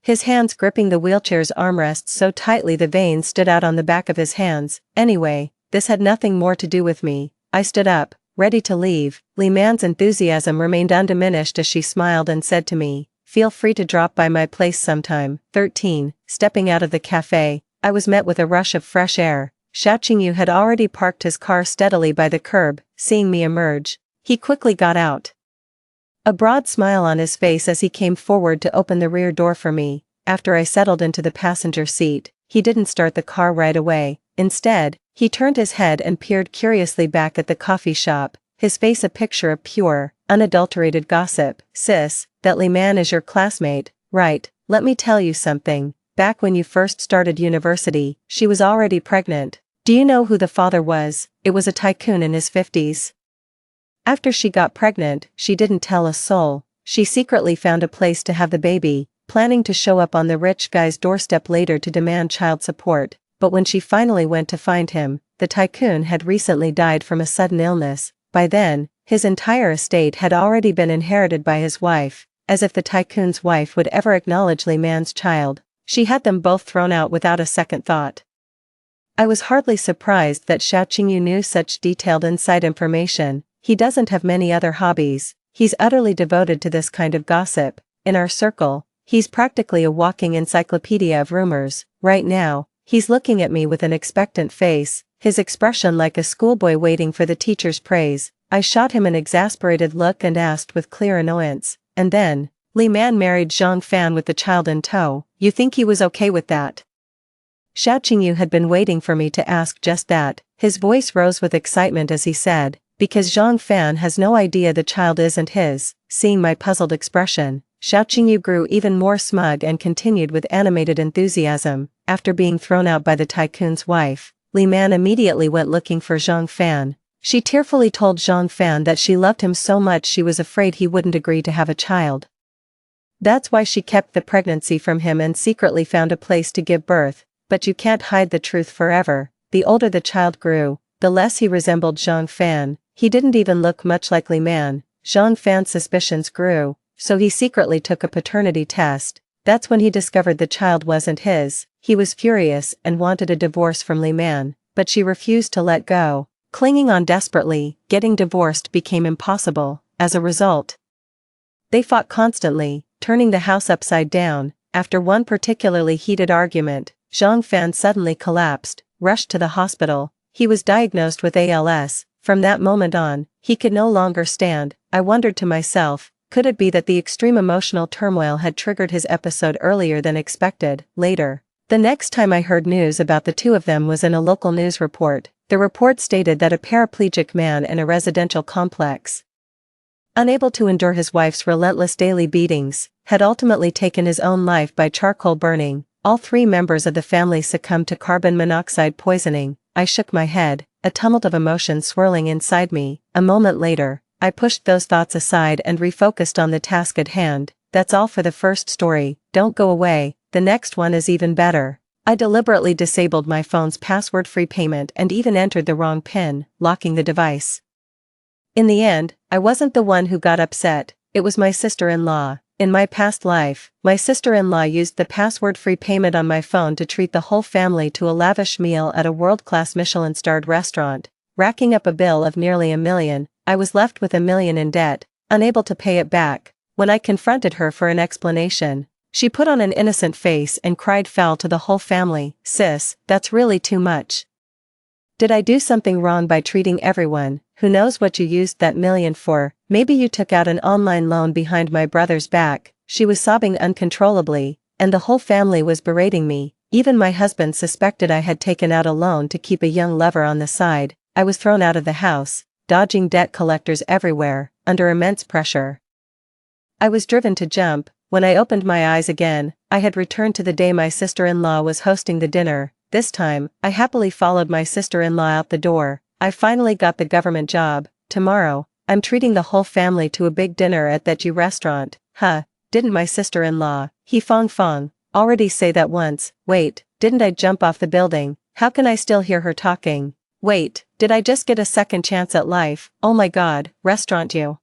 his hands gripping the wheelchair's armrests so tightly the veins stood out on the back of his hands. Anyway, this had nothing more to do with me. I stood up, ready to leave. Li Man's enthusiasm remained undiminished as she smiled and said to me, "Feel free to drop by my place sometime." 13. Stepping out of the cafe, I was met with a rush of fresh air. Xiao Qingyu had already parked his car steadily by the curb. Seeing me emerge, he quickly got out, a broad smile on his face as he came forward to open the rear door for me. After I settled into the passenger seat, he didn't start the car right away. Instead, he turned his head and peered curiously back at the coffee shop, his face a picture of pure, unadulterated gossip. "Sis, that Li Man is your classmate, right? Let me tell you something. Back when you first started university, she was already pregnant. Do you know who the father was? It was a tycoon in his 50s. After she got pregnant, she didn't tell a soul. She secretly found a place to have the baby, planning to show up on the rich guy's doorstep later to demand child support. But when she finally went to find him, the tycoon had recently died from a sudden illness. By then, his entire estate had already been inherited by his wife. As if the tycoon's wife would ever acknowledge Li Man's child, she had them both thrown out without a second thought." I was hardly surprised that Xiao Qingyu knew such detailed inside information. He doesn't have many other hobbies. He's utterly devoted to this kind of gossip. In our circle, he's practically a walking encyclopedia of rumors. Right now, he's looking at me with an expectant face, his expression like a schoolboy waiting for the teacher's praise. I shot him an exasperated look and asked with clear annoyance, "And then, Li Man married Zhang Fan with the child in tow. You think he was okay with that?" Xiao Qingyu had been waiting for me to ask just that. His voice rose with excitement as he said, "Because Zhang Fan has no idea the child isn't his." Seeing my puzzled expression, Xiao Qingyu grew even more smug and continued with animated enthusiasm. "After being thrown out by the tycoon's wife, Li Man immediately went looking for Zhang Fan. She tearfully told Zhang Fan that she loved him so much she was afraid he wouldn't agree to have a child. That's why she kept the pregnancy from him and secretly found a place to give birth. But you can't hide the truth forever. The older the child grew, the less he resembled Zhang Fan. He didn't even look much like Li Man. Zhang Fan's suspicions grew, so he secretly took a paternity test. That's when he discovered the child wasn't his. He was furious and wanted a divorce from Li Man, but she refused to let go. Clinging on desperately, getting divorced became impossible. As a result, they fought constantly, turning the house upside down. After one particularly heated argument, Zhang Fan suddenly collapsed, rushed to the hospital. He was diagnosed with ALS. From that moment on, he could no longer stand. I wondered to myself, could it be that the extreme emotional turmoil had triggered his episode earlier than expected? Later, the next time I heard news about the two of them was in a local news report. The report stated that a paraplegic man in a residential complex, unable to endure his wife's relentless daily beatings, had ultimately taken his own life by charcoal burning. All three members of the family succumbed to carbon monoxide poisoning. I shook my head, a tumult of emotions swirling inside me. A moment later, I pushed those thoughts aside and refocused on the task at hand. That's all for the first story. Don't go away, the next one is even better. I deliberately disabled my phone's password-free payment and even entered the wrong PIN, locking the device. In the end, I wasn't the one who got upset, it was my sister-in-law. In my past life, my sister-in-law used the password-free payment on my phone to treat the whole family to a lavish meal at a world-class Michelin-starred restaurant, racking up a bill of nearly $1 million. I was left with $1 million in debt, unable to pay it back. When I confronted her for an explanation, she put on an innocent face and cried foul to the whole family. "Sis, that's really too much. Did I do something wrong by treating everyone? Who knows what you used that $1 million for? Maybe you took out an online loan behind my brother's back." She was sobbing uncontrollably, and the whole family was berating me. Even my husband suspected I had taken out a loan to keep a young lover on the side. I was thrown out of the house, dodging debt collectors everywhere, under immense pressure. I was driven to jump. When I opened my eyes again, I had returned to the day my sister-in-law was hosting the dinner. This time, I happily followed my sister-in-law out the door. I finally got the government job. Tomorrow, I'm treating the whole family to a big dinner at that restaurant. Huh, didn't my sister-in-law, he Fong Fong, already say that once? Wait, didn't I jump off the building? How can I still hear her talking? Wait, did I just get a second chance at life? Oh my god, restaurant you.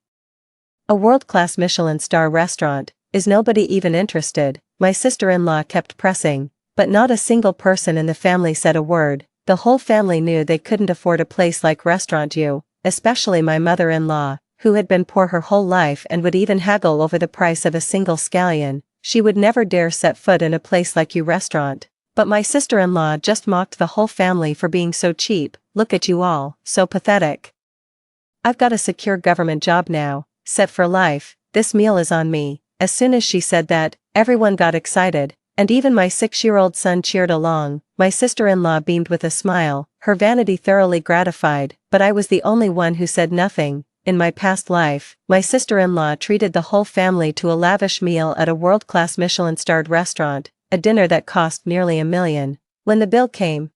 A world-class Michelin star restaurant, is nobody even interested? My sister-in-law kept pressing, but not a single person in the family said a word. The whole family knew they couldn't afford a place like Restaurant You, especially my mother-in-law, who had been poor her whole life and would even haggle over the price of a single scallion. She would never dare set foot in a place like you restaurant. But my sister-in-law just mocked the whole family for being so cheap. Look at you all, so pathetic. I've got a secure government job now, set for life, this meal is on me. As soon as she said that, everyone got excited, and even my 6-year-old son cheered along. My sister-in-law beamed with a smile, her vanity thoroughly gratified, but I was the only one who said nothing. In my past life, my sister-in-law treated the whole family to a lavish meal at a world-class Michelin-starred restaurant, a dinner that cost nearly $1 million. When the bill came,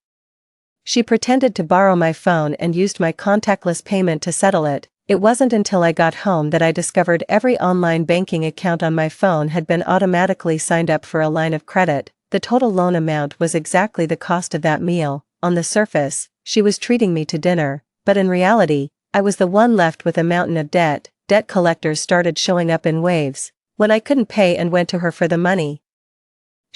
she pretended to borrow my phone and used my contactless payment to settle it. It wasn't until I got home that I discovered every online banking account on my phone had been automatically signed up for a line of credit. The total loan amount was exactly the cost of that meal. On the surface, she was treating me to dinner, but in reality, I was the one left with a mountain of debt. Debt collectors started showing up in waves. When I couldn't pay and went to her for the money,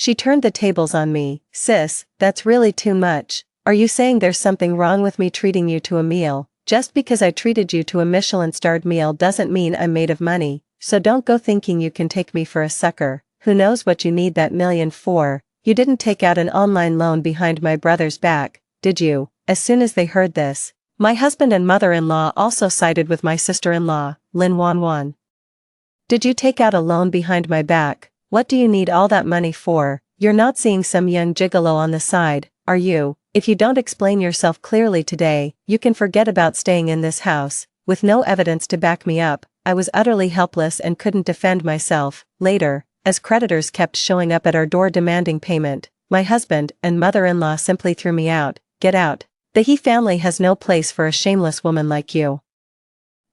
she turned the tables on me. Sis, that's really too much. Are you saying there's something wrong with me treating you to a meal? Just because I treated you to a Michelin-starred meal doesn't mean I'm made of money, so don't go thinking you can take me for a sucker. Who knows what you need that million for? You didn't take out an online loan behind my brother's back, did you? As soon as they heard this, my husband and mother-in-law also sided with my sister-in-law, Lin Wanwan. Did you take out a loan behind my back? What do you need all that money for? You're not seeing some young gigolo on the side, are you? If you don't explain yourself clearly today, you can forget about staying in this house. With no evidence to back me up, I was utterly helpless and couldn't defend myself. Later, as creditors kept showing up at our door demanding payment, my husband and mother-in-law simply threw me out. Get out. The He family has no place for a shameless woman like you.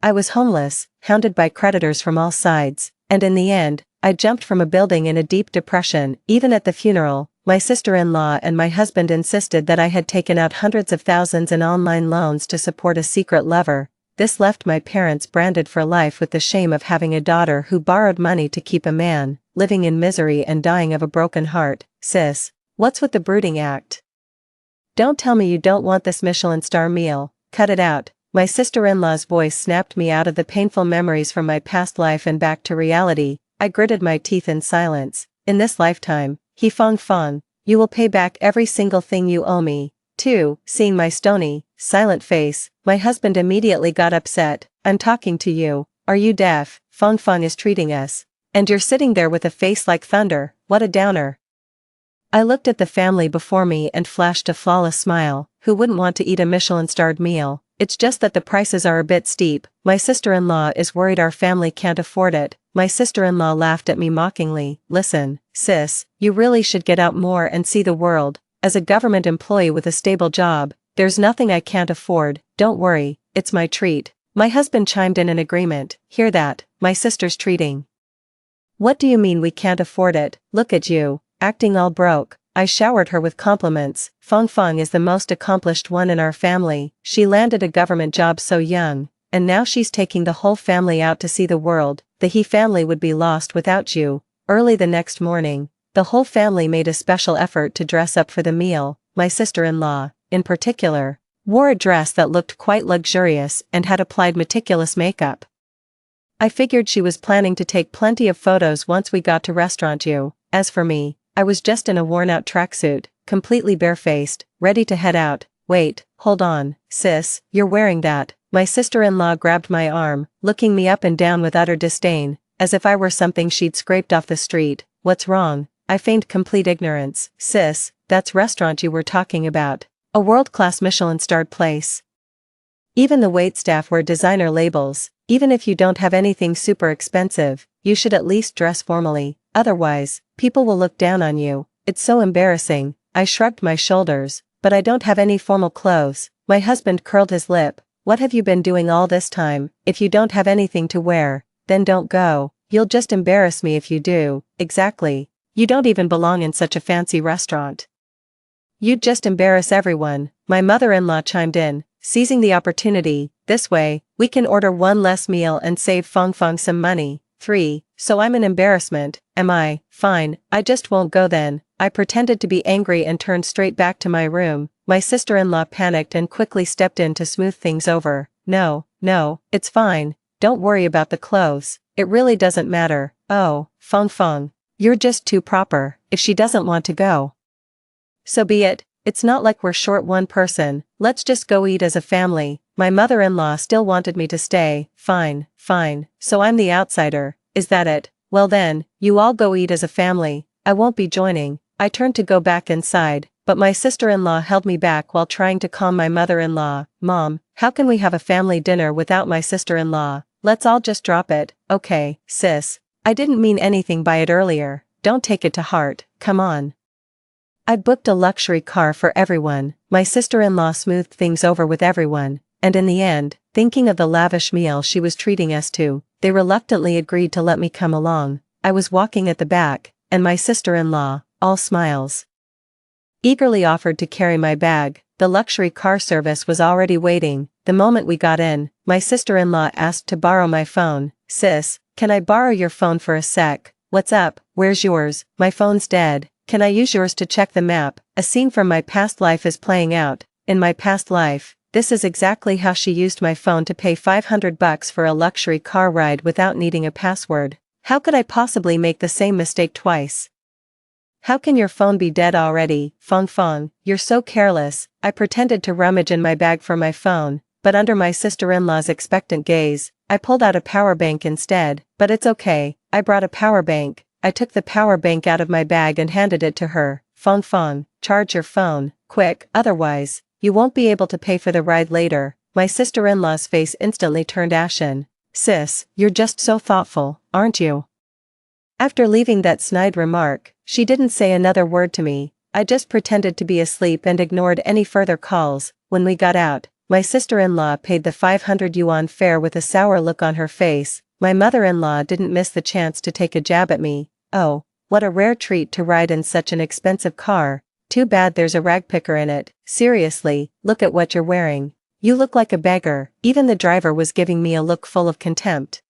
I was homeless, hounded by creditors from all sides, and in the end, I jumped from a building in a deep depression. Even at the funeral, my sister-in-law and my husband insisted that I had taken out hundreds of thousands in online loans to support a secret lover. This left my parents branded for life with the shame of having a daughter who borrowed money to keep a man, living in misery and dying of a broken heart. Sis, what's with the brooding act? Don't tell me you don't want this Michelin star meal. Cut it out. My sister-in-law's voice snapped me out of the painful memories from my past life and back to reality. I gritted my teeth in silence. In this lifetime, He Fong, you will pay back every single thing you owe me. 2. Seeing my stony, silent face, my husband immediately got upset. I'm talking to you. Are you deaf? Fong is treating us. And you're sitting there with a face like thunder. What a downer. I looked at the family before me and flashed a flawless smile. Who wouldn't want to eat a Michelin-starred meal? It's just that the prices are a bit steep. My sister-in-law is worried our family can't afford it. My sister-in-law laughed at me mockingly. Listen, sis, you really should get out more and see the world. As a government employee with a stable job, there's nothing I can't afford. Don't worry, it's my treat. My husband chimed in agreement. Hear that? My sister's treating. What do you mean we can't afford it? Look at you, acting all broke. I showered her with compliments. Fong is the most accomplished one in our family. She landed a government job so young, and now she's taking the whole family out to see the world. The He family would be lost without you. Early the next morning, the whole family made a special effort to dress up for the meal. My sister-in-law, in particular, wore a dress that looked quite luxurious and had applied meticulous makeup. I figured she was planning to take plenty of photos once we got to Restaurant You. As for me, I was just in a worn-out tracksuit, completely barefaced, ready to head out. Wait, hold on, sis, you're wearing that. My sister-in-law grabbed my arm, looking me up and down with utter disdain, as if I were something she'd scraped off the street. What's wrong? I feigned complete ignorance. Sis, that's Restaurant You were talking about. A world-class Michelin-starred place. Even the waitstaff wear designer labels. Even if you don't have anything super expensive, you should at least dress formally. Otherwise, people will look down on you. It's so embarrassing. I shrugged my shoulders. But I don't have any formal clothes. My husband curled his lip. What have you been doing all this time? If you don't have anything to wear, then don't go. You'll just embarrass me if you do. Exactly. You don't even belong in such a fancy restaurant. You'd just embarrass everyone, my mother-in-law chimed in, seizing the opportunity. This way, we can order one less meal and save Fong Fong some money. 3. So I'm an embarrassment, am I? Fine, I just won't go then. I pretended to be angry and turned straight back to my room. My sister-in-law panicked and quickly stepped in to smooth things over. No, it's fine. Don't worry about the clothes. It really doesn't matter. Oh, Fong Fong. You're just too proper. If she doesn't want to go, so be it. It's not like we're short one person. Let's just go eat as a family. My mother-in-law still wanted me to stay. Fine. So I'm the outsider. Is that it? Well then, you all go eat as a family. I won't be joining. I turned to go back inside, but my sister-in-law held me back while trying to calm my mother-in-law. Mom, how can we have a family dinner without my sister-in-law? Let's all just drop it. Okay, sis. I didn't mean anything by it earlier. Don't take it to heart. Come on. I booked a luxury car for everyone. My sister-in-law smoothed things over with everyone, and in the end, thinking of the lavish meal she was treating us to, they reluctantly agreed to let me come along. I was walking at the back, and my sister-in-law, all smiles, eagerly offered to carry my bag. The luxury car service was already waiting. The moment we got in, my sister-in-law asked to borrow my phone. Sis, can I borrow your phone for a sec? What's up? Where's yours? My phone's dead. Can I use yours to check the map? A scene from my past life is playing out. In my past life, this is exactly how she used my phone to pay $500 for a luxury car ride without needing a password. How could I possibly make the same mistake twice? How can your phone be dead already? Fong Fong, you're so careless. I pretended to rummage in my bag for my phone, but under my sister-in-law's expectant gaze, I pulled out a power bank instead. But it's okay, I brought a power bank. I took the power bank out of my bag and handed it to her. Fong Fong, charge your phone, quick, otherwise, you won't be able to pay for the ride later. My sister-in-law's face instantly turned ashen. Sis, you're just so thoughtful, aren't you? After leaving that snide remark, she didn't say another word to me. I just pretended to be asleep and ignored any further calls. When we got out, my sister-in-law paid the 500 yuan fare with a sour look on her face. My mother-in-law didn't miss the chance to take a jab at me. Oh, what a rare treat to ride in such an expensive car. Too bad there's a ragpicker in it. Seriously, look at what you're wearing. You look like a beggar. Even the driver was giving me a look full of contempt.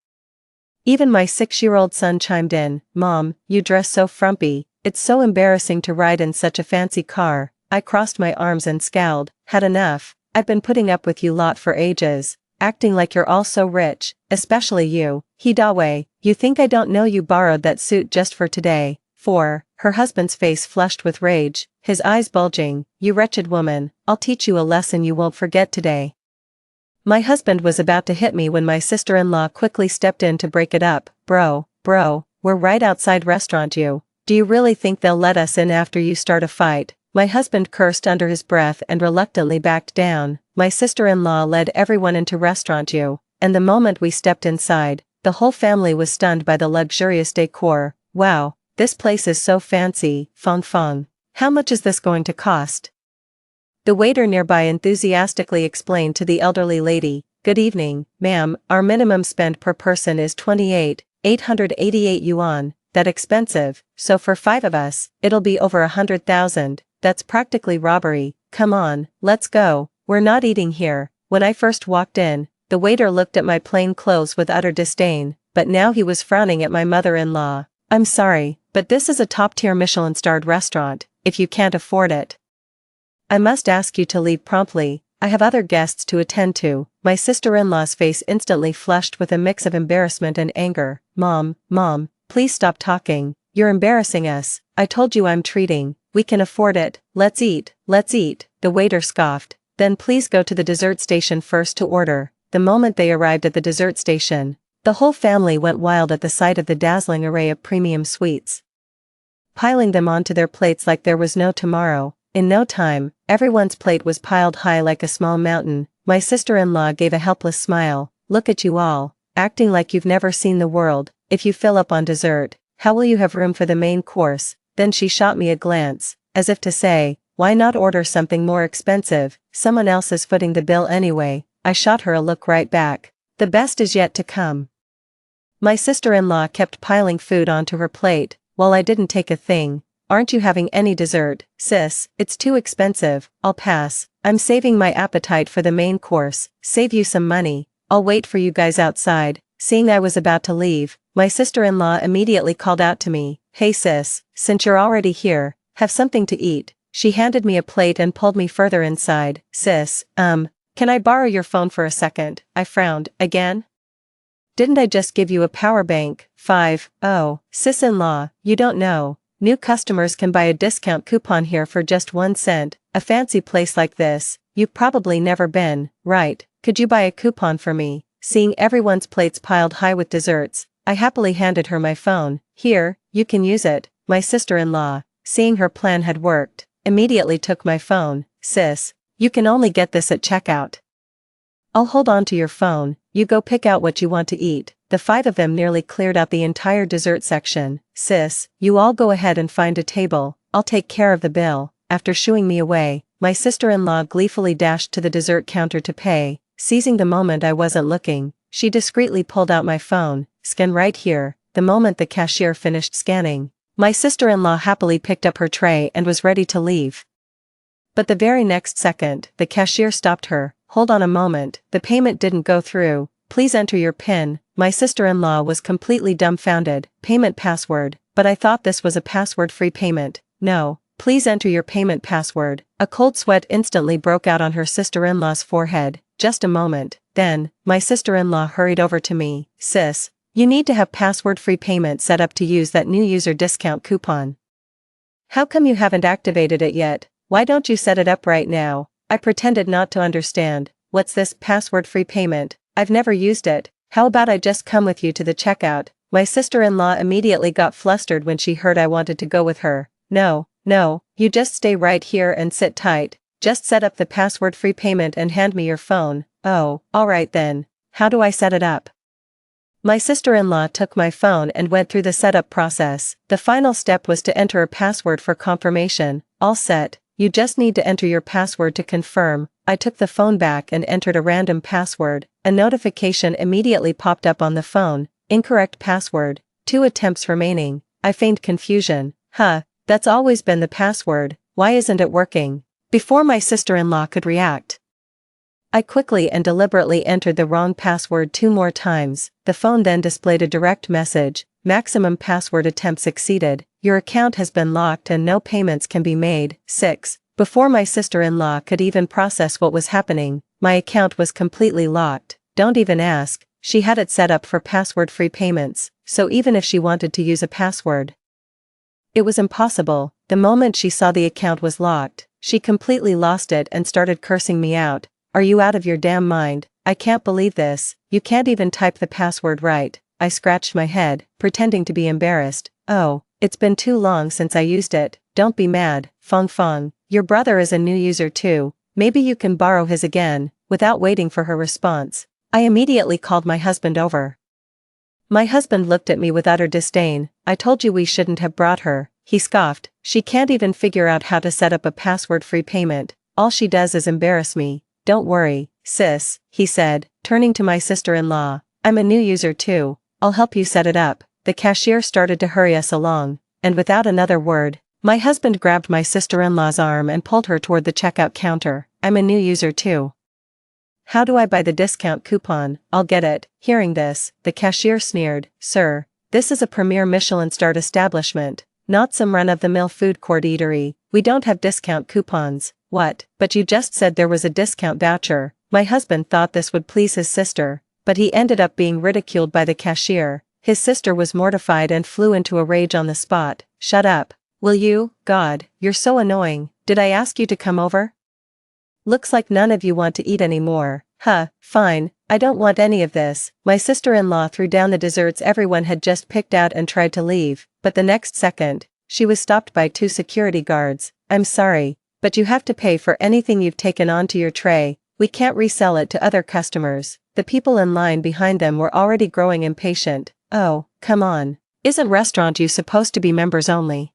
Even my 6-year-old son chimed in. Mom, you dress so frumpy. It's so embarrassing to ride in such a fancy car. I crossed my arms and scowled. Had enough. I've been putting up with you lot for ages. Acting like you're all so rich, especially you. Hidawe, you think I don't know you borrowed that suit just for today? 4. Her husband's face flushed with rage, his eyes bulging. You wretched woman, I'll teach you a lesson you won't forget today. My husband was about to hit me when my sister-in-law quickly stepped in to break it up. Bro, we're right outside restaurant you. Do you really think they'll let us in after you start a fight? My husband cursed under his breath and reluctantly backed down. My sister-in-law led everyone into restaurant you, and the moment we stepped inside, the whole family was stunned by the luxurious decor. Wow, this place is so fancy. Fong Fong, how much is this going to cost? The waiter nearby enthusiastically explained to the elderly lady. Good evening, ma'am, our minimum spend per person is 28,888 yuan. That expensive, so for 5 of us, it'll be over 100,000. That's practically robbery. Come on, let's go. We're not eating here. When I first walked in, the waiter looked at my plain clothes with utter disdain, but now he was frowning at my mother-in-law. I'm sorry, but this is a top-tier Michelin-starred restaurant. If you can't afford it, I must ask you to leave promptly. I have other guests to attend to. My sister-in-law's face instantly flushed with a mix of embarrassment and anger. Mom, please stop talking. You're embarrassing us. I told you I'm treating. We can afford it. Let's eat. The waiter scoffed. Then please go to the dessert station first to order. The moment they arrived at the dessert station, the whole family went wild at the sight of the dazzling array of premium sweets, piling them onto their plates like there was no tomorrow. In no time, everyone's plate was piled high like a small mountain. My sister-in-law gave a helpless smile. Look at you all, acting like you've never seen the world. If you fill up on dessert, how will you have room for the main course? Then she shot me a glance, as if to say, why not order something more expensive? Someone else is footing the bill anyway. I shot her a look right back. The best is yet to come. My sister-in-law kept piling food onto her plate, while I didn't take a thing. aren't you having any dessert? Sis, it's too expensive, I'll pass. I'm saving my appetite for the main course. Save you some money. I'll wait for you guys outside. Seeing I was about to leave, my sister-in-law immediately called out to me, "Hey sis, since you're already here, have something to eat." She handed me a plate and pulled me further inside. "Sis, can I borrow your phone for a second?" I frowned. "Again? Didn't I just give you a power bank?" 5. "Oh, sis-in-law, you don't know. New customers can buy a discount coupon here for just 1 cent. A fancy place like this, you've probably never been, right? Could you buy a coupon for me?" Seeing everyone's plates piled high with desserts, I happily handed her my phone. "Here, you can use it." My sister-in-law, seeing her plan had worked, immediately took my phone. "Sis, you can only get this at checkout. I'll hold on to your phone, you go pick out what you want to eat." The 5 of them nearly cleared out the entire dessert section. "Sis, you all go ahead and find a table, I'll take care of the bill." After shooing me away, my sister-in-law gleefully dashed to the dessert counter to pay. Seizing the moment I wasn't looking, she discreetly pulled out my phone. "Scan right here." The moment the cashier finished scanning, my sister-in-law happily picked up her tray and was ready to leave. But the very next second, the cashier stopped her. "Hold on a moment, the payment didn't go through. Please enter your PIN." My sister-in-law was completely dumbfounded. "Payment password, but I thought this was a password-free payment." "No, please enter your payment password." A cold sweat instantly broke out on her sister-in-law's forehead. "Just a moment." Then, my sister-in-law hurried over to me. "Sis, you need to have password-free payment set up to use that new user discount coupon. How come you haven't activated it yet? Why don't you set it up right now?" I pretended not to understand. "What's this password-free payment? I've never used it. How about I just come with you to the checkout?" My sister-in-law immediately got flustered when she heard I wanted to go with her. No, you just stay right here and sit tight. Just set up the password-free payment and hand me your phone." "Oh, alright then. How do I set it up?" My sister-in-law took my phone and went through the setup process. The final step was to enter a password for confirmation. "All set. You just need to enter your password to confirm." I took the phone back and entered a random password. A notification immediately popped up on the phone. "Incorrect password. 2 attempts remaining." I feigned confusion. That's always been the password. Why isn't it working?" Before my sister-in-law could react, I quickly and deliberately entered the wrong password 2 more times. The phone then displayed a direct message. "Maximum password attempts exceeded. Your account has been locked and no payments can be made." 6. Before my sister-in-law could even process what was happening, my account was completely locked. Don't even ask, she had it set up for password-free payments, so even if she wanted to use a password, it was impossible. The moment she saw the account was locked, she completely lost it and started cursing me out. "Are you out of your damn mind? I can't believe this. You can't even type the password right." I scratched my head, pretending to be embarrassed. "Oh, it's been too long since I used it. Don't be mad, Fong. Your brother is a new user too. Maybe you can borrow his again." Without waiting for her response, I immediately called my husband over. My husband looked at me with utter disdain. "I told you we shouldn't have brought her," he scoffed. "She can't even figure out how to set up a password-free payment. All she does is embarrass me." "Don't worry, sis," he said, turning to my sister-in-law. "I'm a new user too. I'll help you set it up." The cashier started to hurry us along, and without another word, my husband grabbed my sister-in-law's arm and pulled her toward the checkout counter. "I'm a new user too. How do I buy the discount coupon?" "I'll get it." Hearing this, the cashier sneered. "Sir, this is a premier Michelin-starred establishment, not some run-of-the-mill food court eatery. We don't have discount coupons." "What? But you just said there was a discount voucher." My husband thought this would please his sister, but he ended up being ridiculed by the cashier. His sister was mortified and flew into a rage on the spot. "Shut up. Will you? God, you're so annoying. Did I ask you to come over? Looks like none of you want to eat anymore." Fine, I don't want any of this." My sister-in-law threw down the desserts everyone had just picked out and tried to leave, but the next second, she was stopped by 2 security guards. "I'm sorry, but you have to pay for anything you've taken onto your tray. We can't resell it to other customers." The people in line behind them were already growing impatient. "Oh, come on. Isn't restaurant you supposed to be members only?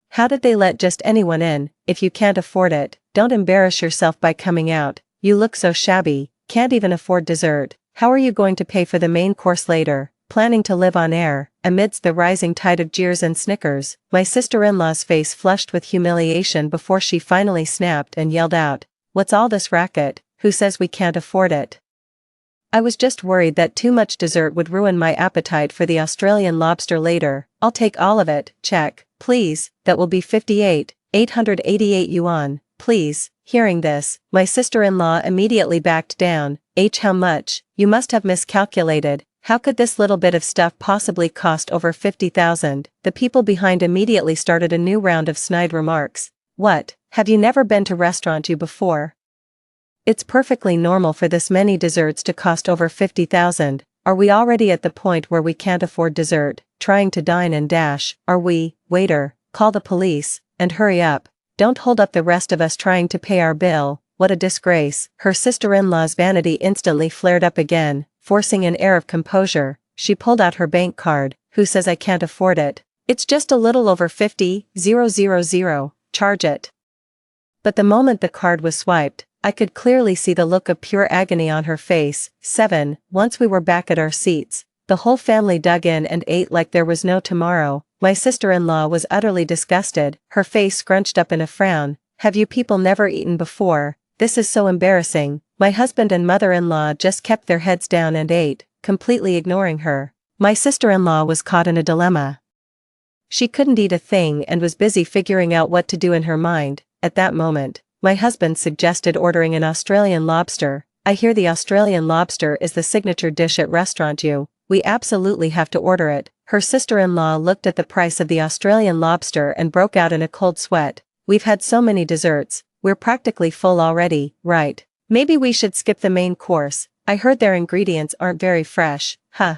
How did they let just anyone in? If you can't afford it, don't embarrass yourself by coming out. You look so shabby, can't even afford dessert. How are you going to pay for the main course later? Planning to live on air?" amidst the rising tide of jeers and snickers, my sister-in-law's face flushed with humiliation before she finally snapped and yelled out, "What's all this racket? Who says we can't afford it?" I was just worried that too much dessert would ruin my appetite for the Australian lobster later. "I'll take all of it, check, please, that will be 888 yuan, please." Hearing this, my sister-in-law immediately backed down. How much? You must have miscalculated. How could this little bit of stuff possibly cost over 50,000? The people behind immediately started a new round of snide remarks. What, have you never been to restaurant you before? It's perfectly normal for this many desserts to cost over 50,000. Are we already at the point where we can't afford dessert, trying to dine and dash? Are we? Waiter, call the police, and hurry up. Don't hold up the rest of us trying to pay our bill. What a disgrace. Her sister-in-law's vanity instantly flared up again. Forcing an air of composure, she pulled out her bank card. "Who says I can't afford it? It's just a little over 50,000. Charge it." But the moment the card was swiped, I could clearly see the look of pure agony on her face. Once we were back at our seats, the whole family dug in and ate like there was no tomorrow. My sister-in-law was utterly disgusted, her face scrunched up in a frown. "Have you people never eaten before? This is so embarrassing." My husband and mother-in-law just kept their heads down and ate, completely ignoring her. My sister-in-law was caught in a dilemma. She couldn't eat a thing and was busy figuring out what to do in her mind. At that moment, my husband suggested ordering an Australian lobster. "I hear the Australian lobster is the signature dish at Restaurant U. We absolutely have to order it." Her sister-in-law looked at the price of the Australian lobster and broke out in a cold sweat. "We've had so many desserts, we're practically full already, right? Maybe we should skip the main course. I heard their ingredients aren't very fresh." "Huh.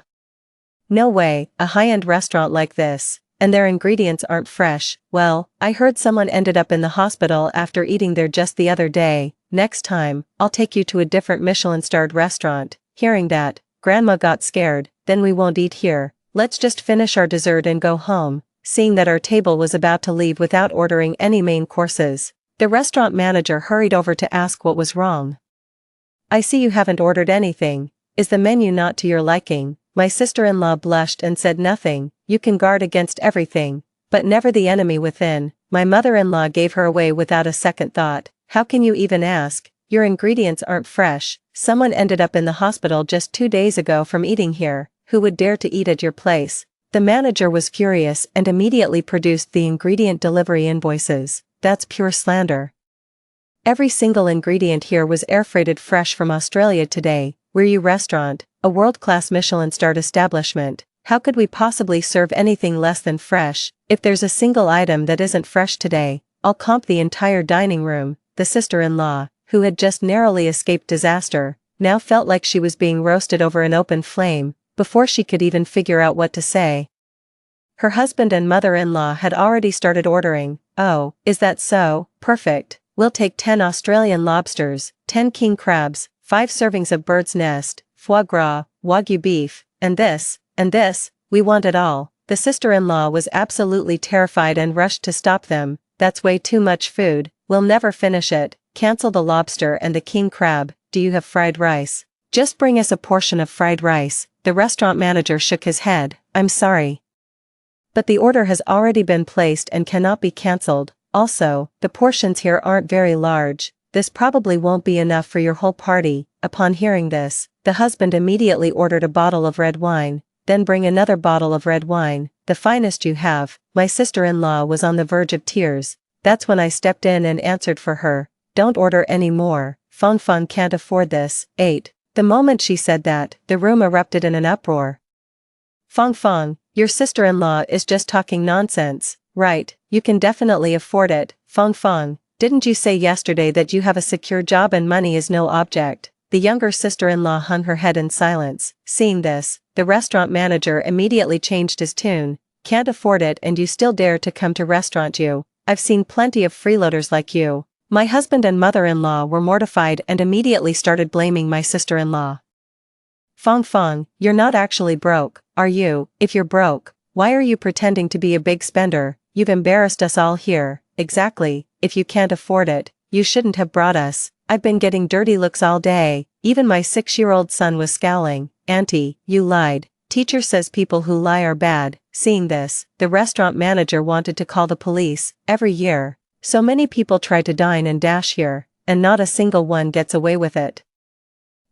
No way, a high-end restaurant like this, and their ingredients aren't fresh." "Well, I heard someone ended up in the hospital after eating there just the other day. Next time, I'll take you to a different Michelin-starred restaurant." Hearing that, Grandma got scared. "Then we won't eat here. Let's just finish our dessert and go home." Seeing that our table was about to leave without ordering any main courses, the restaurant manager hurried over to ask what was wrong. "I see you haven't ordered anything. Is the menu not to your liking?" My sister-in-law blushed and said nothing. "You can guard against everything, but never the enemy within." My mother-in-law gave her away without a second thought. "How can you even ask? Your ingredients aren't fresh. Someone ended up in the hospital just 2 days ago from eating here. Who would dare to eat at your place?" The manager was furious and immediately produced the ingredient delivery invoices. "That's pure slander. Every single ingredient here was air-freighted fresh from Australia today. We're your restaurant, a world-class Michelin-starred establishment. How could we possibly serve anything less than fresh? If there's a single item that isn't fresh today, I'll comp the entire dining room." The sister-in-law, who had just narrowly escaped disaster, now felt like she was being roasted over an open flame. Before she could even figure out what to say, her husband and mother-in-law had already started ordering. "Oh, is that so? Perfect. We'll take 10 Australian lobsters, 10 king crabs, 5 servings of bird's nest, foie gras, wagyu beef, and this, we want it all." The sister-in-law was absolutely terrified and rushed to stop them. "That's way too much food, we'll never finish it. Cancel the lobster and the king crab. Do you have fried rice?" "Just bring us a portion of fried rice." The restaurant manager shook his head. "I'm sorry, but the order has already been placed and cannot be cancelled. Also, the portions here aren't very large. This probably won't be enough for your whole party." Upon hearing this, the husband immediately ordered a bottle of red wine. "Then bring another bottle of red wine, the finest you have." My sister-in-law was on the verge of tears. That's when I stepped in and answered for her. "Don't order any more. Feng can't afford this." 8. The moment she said that, the room erupted in an uproar. Feng, your sister-in-law is just talking nonsense." "Right, you can definitely afford it. Feng, didn't you say yesterday that you have a secure job and money is no object?" The younger sister-in-law hung her head in silence. Seeing this, the restaurant manager immediately changed his tune. "Can't afford it and you still dare to come to Restaurant U? I've seen plenty of freeloaders like you." My husband and mother-in-law were mortified and immediately started blaming my sister-in-law. Feng, you're not actually broke, are you? If you're broke, why are you pretending to be a big spender? You've embarrassed us all here." "Exactly, if you can't afford it, you shouldn't have brought us. I've been getting dirty looks all day." Even my 6-year-old son was scowling. "Auntie, you lied. Teacher says people who lie are bad. Seeing this, the restaurant manager wanted to call the police. Every year, so many people try to dine and dash here, and not a single one gets away with it.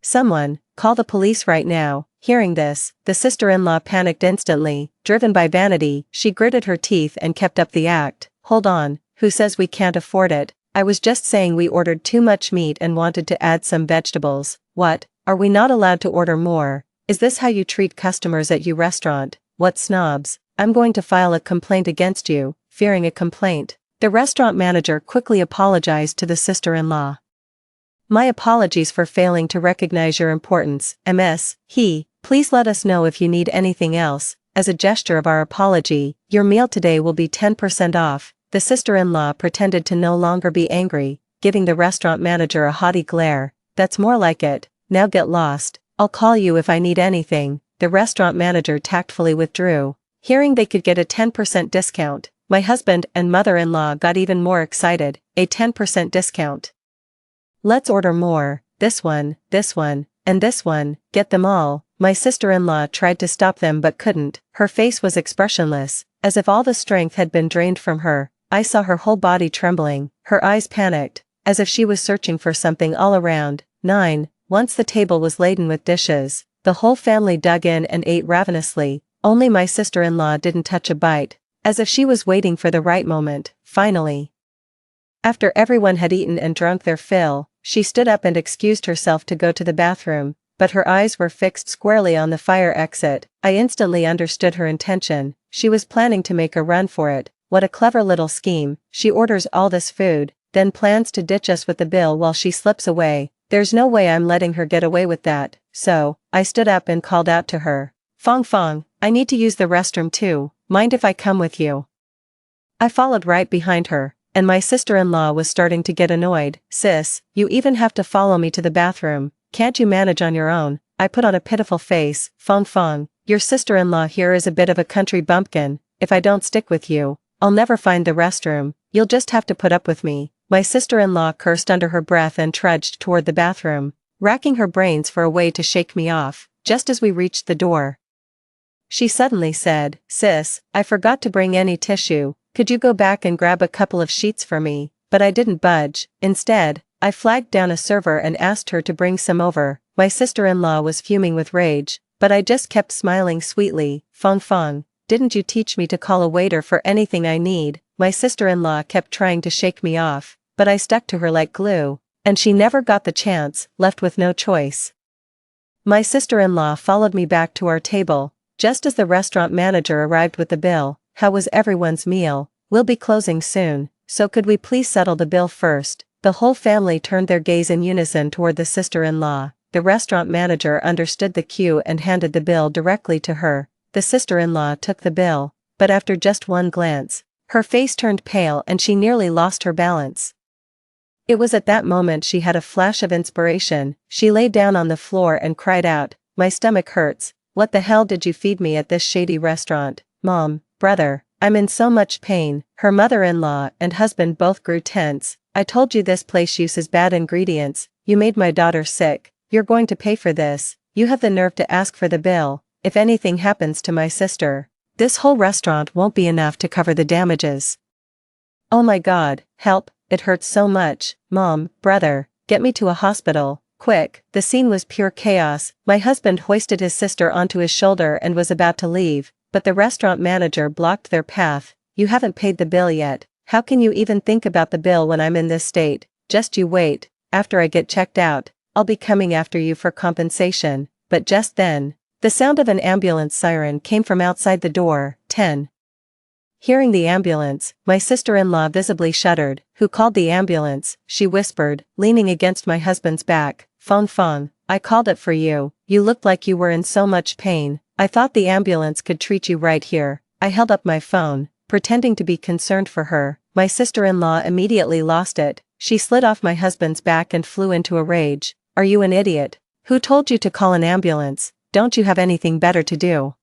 Someone, call the police right now. Hearing this, the sister-in-law panicked instantly. Driven by vanity, she gritted her teeth and kept up the act. Hold on, who says we can't afford it? I was just saying we ordered too much meat and wanted to add some vegetables. What, are we not allowed to order more? Is this how you treat customers at your restaurant? What snobs? I'm going to file a complaint against you. Fearing a complaint, the restaurant manager quickly apologized to the sister-in-law. My apologies for failing to recognize your importance, Ms. He. Please let us know if you need anything else. As a gesture of our apology, your meal today will be 10% off. The sister-in-law pretended to no longer be angry, giving the restaurant manager a haughty glare. That's more like it. Now get lost. I'll call you if I need anything. The restaurant manager tactfully withdrew. Hearing they could get a 10% discount, my husband and mother-in-law got even more excited. A 10% discount. Let's order more. This one, and this one. Get them all. My sister-in-law tried to stop them but couldn't. Her face was expressionless, as if all the strength had been drained from her. I saw her whole body trembling, her eyes panicked, as if she was searching for something all around. 9. Once the table was laden with dishes, the whole family dug in and ate ravenously. Only my sister-in-law didn't touch a bite, as if she was waiting for the right moment. Finally, after everyone had eaten and drunk their fill, she stood up and excused herself to go to the bathroom, but her eyes were fixed squarely on the fire exit. I instantly understood her intention. She was planning to make a run for it. What a clever little scheme. She orders all this food, then plans to ditch us with the bill while she slips away. There's no way I'm letting her get away with that. So, I stood up and called out to her. Fong Fong, I need to use the restroom too. Mind if I come with you? I followed right behind her, and my sister-in-law was starting to get annoyed. Sis, you even have to follow me to the bathroom. Can't you manage on your own? I put on a pitiful face. Fong Fong, your sister-in-law here is a bit of a country bumpkin. If I don't stick with you, I'll never find the restroom. You'll just have to put up with me. My sister-in-law cursed under her breath and trudged toward the bathroom, racking her brains for a way to shake me off. Just as we reached the door, she suddenly said, Sis, I forgot to bring any tissue. Could you go back and grab a couple of sheets for me? But I didn't budge. Instead, I flagged down a server and asked her to bring some over. My sister-in-law was fuming with rage, but I just kept smiling sweetly. Fong Fong, didn't you teach me to call a waiter for anything I need? My sister-in-law kept trying to shake me off, but I stuck to her like glue, and she never got the chance, left with no choice. My sister-in-law followed me back to our table, just as the restaurant manager arrived with the bill. How was everyone's meal? We'll be closing soon, so could we please settle the bill first? The whole family turned their gaze in unison toward the sister-in-law. The restaurant manager understood the cue and handed the bill directly to her. The sister-in-law took the bill, but after just one glance, her face turned pale and she nearly lost her balance. It was at that moment she had a flash of inspiration. She lay down on the floor and cried out, My stomach hurts. What the hell did you feed me at this shady restaurant? Mom, brother, I'm in so much pain. Her mother-in-law and husband both grew tense. I told you this place uses bad ingredients. You made my daughter sick. You're going to pay for this. You have the nerve to ask for the bill. If anything happens to my sister, this whole restaurant won't be enough to cover the damages. Oh my God, help, it hurts so much. Mom, brother, get me to a hospital, quick. The scene was pure chaos. My husband hoisted his sister onto his shoulder and was about to leave, but the restaurant manager blocked their path. You haven't paid the bill yet. How can you even think about the bill when I'm in this state? Just you wait. After I get checked out, I'll be coming after you for compensation. But just then, the sound of an ambulance siren came from outside the door. 10. Hearing the ambulance, my sister-in-law visibly shuddered. Who called the ambulance? She whispered, leaning against my husband's back. Fong Fong, I called it for you. You looked like you were in so much pain. I thought the ambulance could treat you right here. I held up my phone, pretending to be concerned for her. My sister-in-law immediately lost it. She slid off my husband's back and flew into a rage. Are you an idiot? Who told you to call an ambulance? Don't you have anything better to do?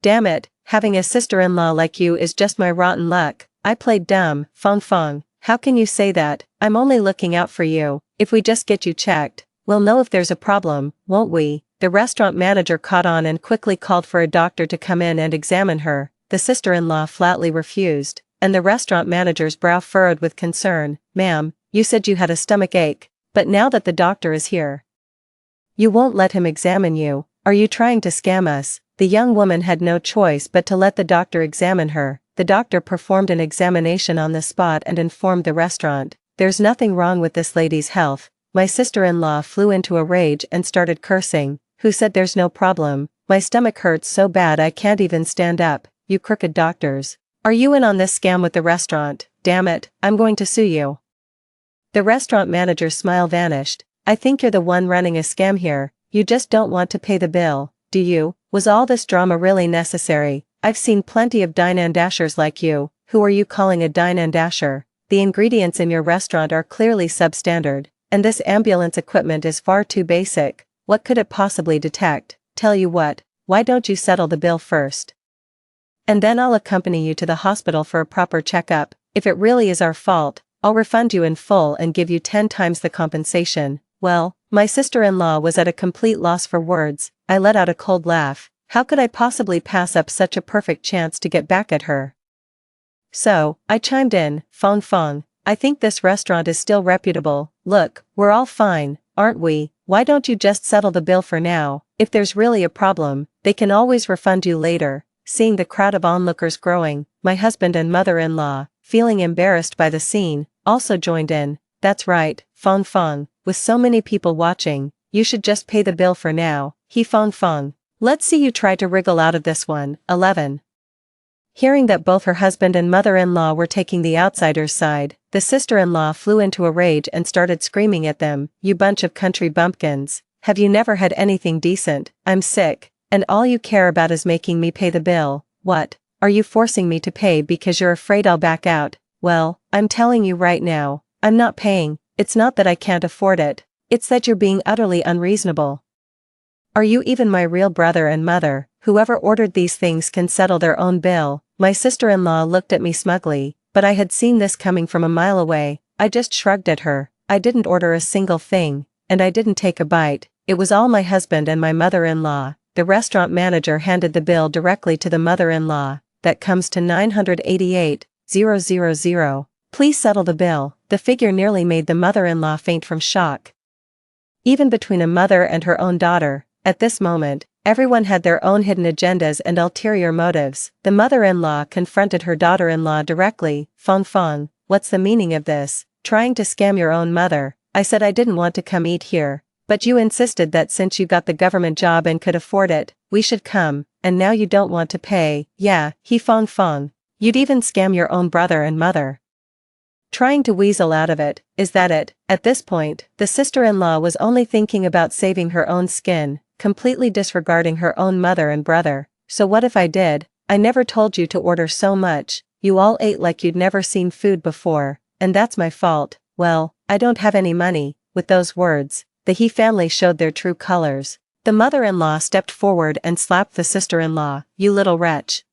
Damn it, having a sister-in-law like you is just my rotten luck. I played dumb. Fong Fong, how can you say that? I'm only looking out for you. If we just get you checked, we'll know if there's a problem, won't we? The restaurant manager caught on and quickly called for a doctor to come in and examine her. The sister-in-law flatly refused, and the restaurant manager's brow furrowed with concern. "Ma'am, you said you had a stomach ache, but now that the doctor is here, you won't let him examine you. Are you trying to scam us?" The young woman had no choice but to let the doctor examine her. The doctor performed an examination on the spot and informed the restaurant, "There's nothing wrong with this lady's health." My sister-in-law flew into a rage and started cursing. "Who said there's no problem? My stomach hurts so bad I can't even stand up, you crooked doctors. Are you in on this scam with the restaurant? Damn it, I'm going to sue you." The restaurant manager's smile vanished. "I think you're the one running a scam here. You just don't want to pay the bill, do you? Was all this drama really necessary? I've seen plenty of dine and dashers like you." "Who are you calling a dine and dasher? The ingredients in your restaurant are clearly substandard, and this ambulance equipment is far too basic. What could it possibly detect? Tell you what, why don't you settle the bill first? And then I'll accompany you to the hospital for a proper checkup. If it really is our fault, I'll refund you in full and give you 10 times the compensation." Well, my sister-in-law was at a complete loss for words. I let out a cold laugh. How could I possibly pass up such a perfect chance to get back at her? So, I chimed in, "Fong Fong, I think this restaurant is still reputable. Look, we're all fine, aren't we? Why don't you just settle the bill for now? If there's really a problem, they can always refund you later." Seeing the crowd of onlookers growing, my husband and mother-in-law, feeling embarrassed by the scene, also joined in. "That's right, Fong Fong, with so many people watching, you should just pay the bill for now." He Fong Fong. "Let's see you try to wriggle out of this one." 11. Hearing that both her husband and mother-in-law were taking the outsider's side, the sister-in-law flew into a rage and started screaming at them, "You bunch of country bumpkins, have you never had anything decent? I'm sick, and all you care about is making me pay the bill. What, are you forcing me to pay because you're afraid I'll back out? Well, I'm telling you right now, I'm not paying. It's not that I can't afford it, it's that you're being utterly unreasonable. Are you even my real brother and mother? Whoever ordered these things can settle their own bill." My sister-in-law looked at me smugly, but I had seen this coming from a mile away. I just shrugged at her. "I didn't order a single thing, and I didn't take a bite. It was all my husband and my mother-in-law." The restaurant manager handed the bill directly to the mother-in-law. "That comes to 988,000. Please settle the bill." The figure nearly made the mother-in-law faint from shock. Even between a mother and her own daughter, at this moment, everyone had their own hidden agendas and ulterior motives. The mother-in-law confronted her daughter-in-law directly. "Fong Fong, what's the meaning of this? Trying to scam your own mother?" "I said I didn't want to come eat here, but you insisted that since you got the government job and could afford it, we should come, and now you don't want to pay." "Yeah, he Fong Fong. You'd even scam your own brother and mother. Trying to weasel out of it, is that it?" At this point, the sister-in-law was only thinking about saving her own skin, completely disregarding her own mother and brother. "So what if I did? I never told you to order so much, you all ate like you'd never seen food before, and that's my fault. Well, I don't have any money." With those words, the He family showed their true colors. The mother-in-law stepped forward and slapped the sister-in-law. "You little wretch.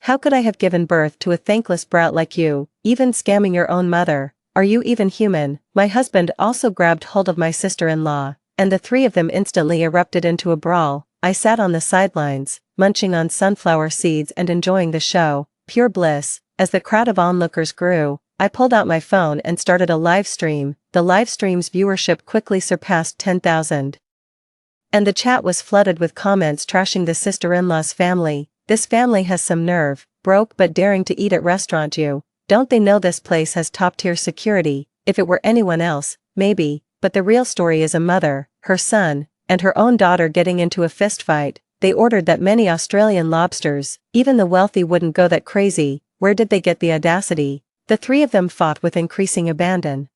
How could I have given birth to a thankless brat like you, even scamming your own mother? Are you even human?" My husband also grabbed hold of my sister-in-law, and the three of them instantly erupted into a brawl. I sat on the sidelines, munching on sunflower seeds and enjoying the show, pure bliss. As the crowd of onlookers grew, I pulled out my phone and started a live stream. The live stream's viewership quickly surpassed 10,000. And the chat was flooded with comments trashing the sister-in-law's family. "This family has some nerve, broke but daring to eat at restaurant you. Don't they know this place has top-tier security? If it were anyone else, maybe, but the real story is a mother, her son, and her own daughter getting into a fistfight. They ordered that many Australian lobsters, even the wealthy wouldn't go that crazy. Where did they get the audacity?" The three of them fought with increasing abandon,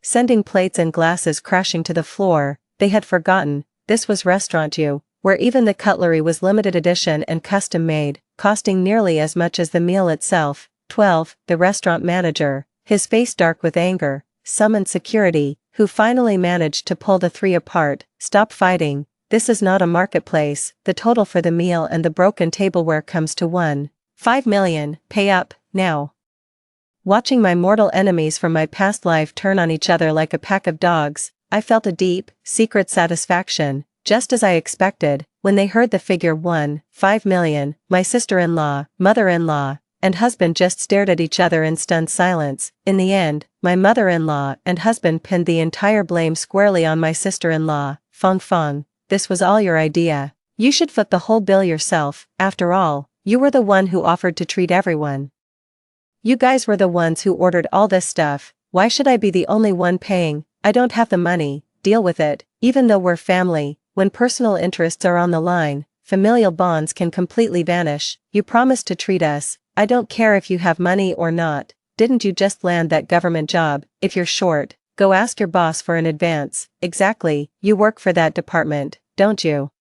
sending plates and glasses crashing to the floor. They had forgotten, this was Restaurant U, where even the cutlery was limited edition and custom made, costing nearly as much as the meal itself. 12. The restaurant manager, his face dark with anger, summoned security, who finally managed to pull the three apart. "Stop fighting. This is not a marketplace. The total for the meal and the broken tableware comes to 1.5 million. Pay up, now." Watching my mortal enemies from my past life turn on each other like a pack of dogs, I felt a deep, secret satisfaction. Just as I expected, when they heard the figure 5 million, my sister-in-law, mother-in-law, and husband just stared at each other in stunned silence. In the end, my mother-in-law and husband pinned the entire blame squarely on my sister-in-law. Fong Fong, this was all your idea. You should foot the whole bill yourself. After all, you were the one who offered to treat everyone. You guys were the ones who ordered all this stuff. Why should I be the only one paying? I don't have the money. Deal with it. Even though we're family, when personal interests are on the line, familial bonds can completely vanish. You promised to treat us. I don't care if you have money or not. Didn't you just land that government job? If you're short, go ask your boss for an advance. Exactly, you work for that department, don't you?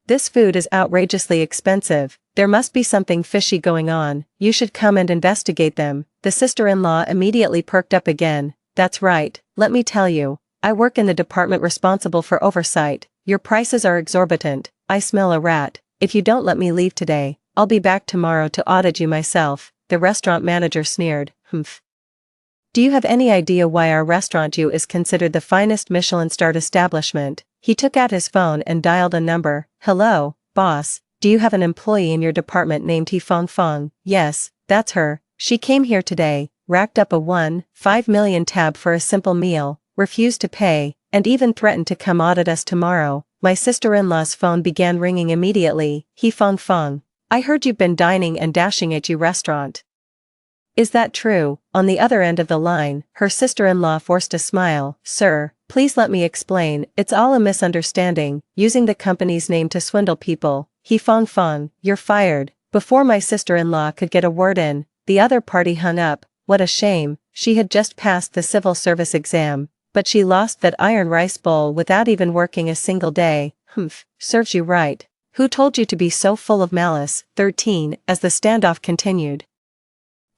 This food is outrageously expensive. There must be something fishy going on. You should come and investigate them. The sister-in-law immediately perked up again. That's right, let me tell you. I work in the department responsible for oversight. Your prices are exorbitant. I smell a rat. If you don't let me leave today, I'll be back tomorrow to audit you myself. The restaurant manager sneered. Humph. Do you have any idea why our restaurant is considered the finest Michelin-starred establishment? He took out his phone and dialed a number. Hello, boss. Do you have an employee in your department named Fong Fong? Yes, that's her. She came here today, racked up a 5 million tab for a simple meal, refused to pay, and even threatened to come audit us tomorrow. My sister-in-law's phone began ringing immediately. Fong Fong. I heard you've been dining and dashing at your restaurant. Is that true? On the other end of the line, her sister-in-law forced a smile. Sir, please let me explain. It's all a misunderstanding, using the company's name to swindle people. Fong Fong, you're fired. Before my sister-in-law could get a word in, the other party hung up. What a shame. She had just passed the civil service exam, but she lost that iron rice bowl without even working a single day. Humph, serves you right. Who told you to be so full of malice? 13. As the standoff continued,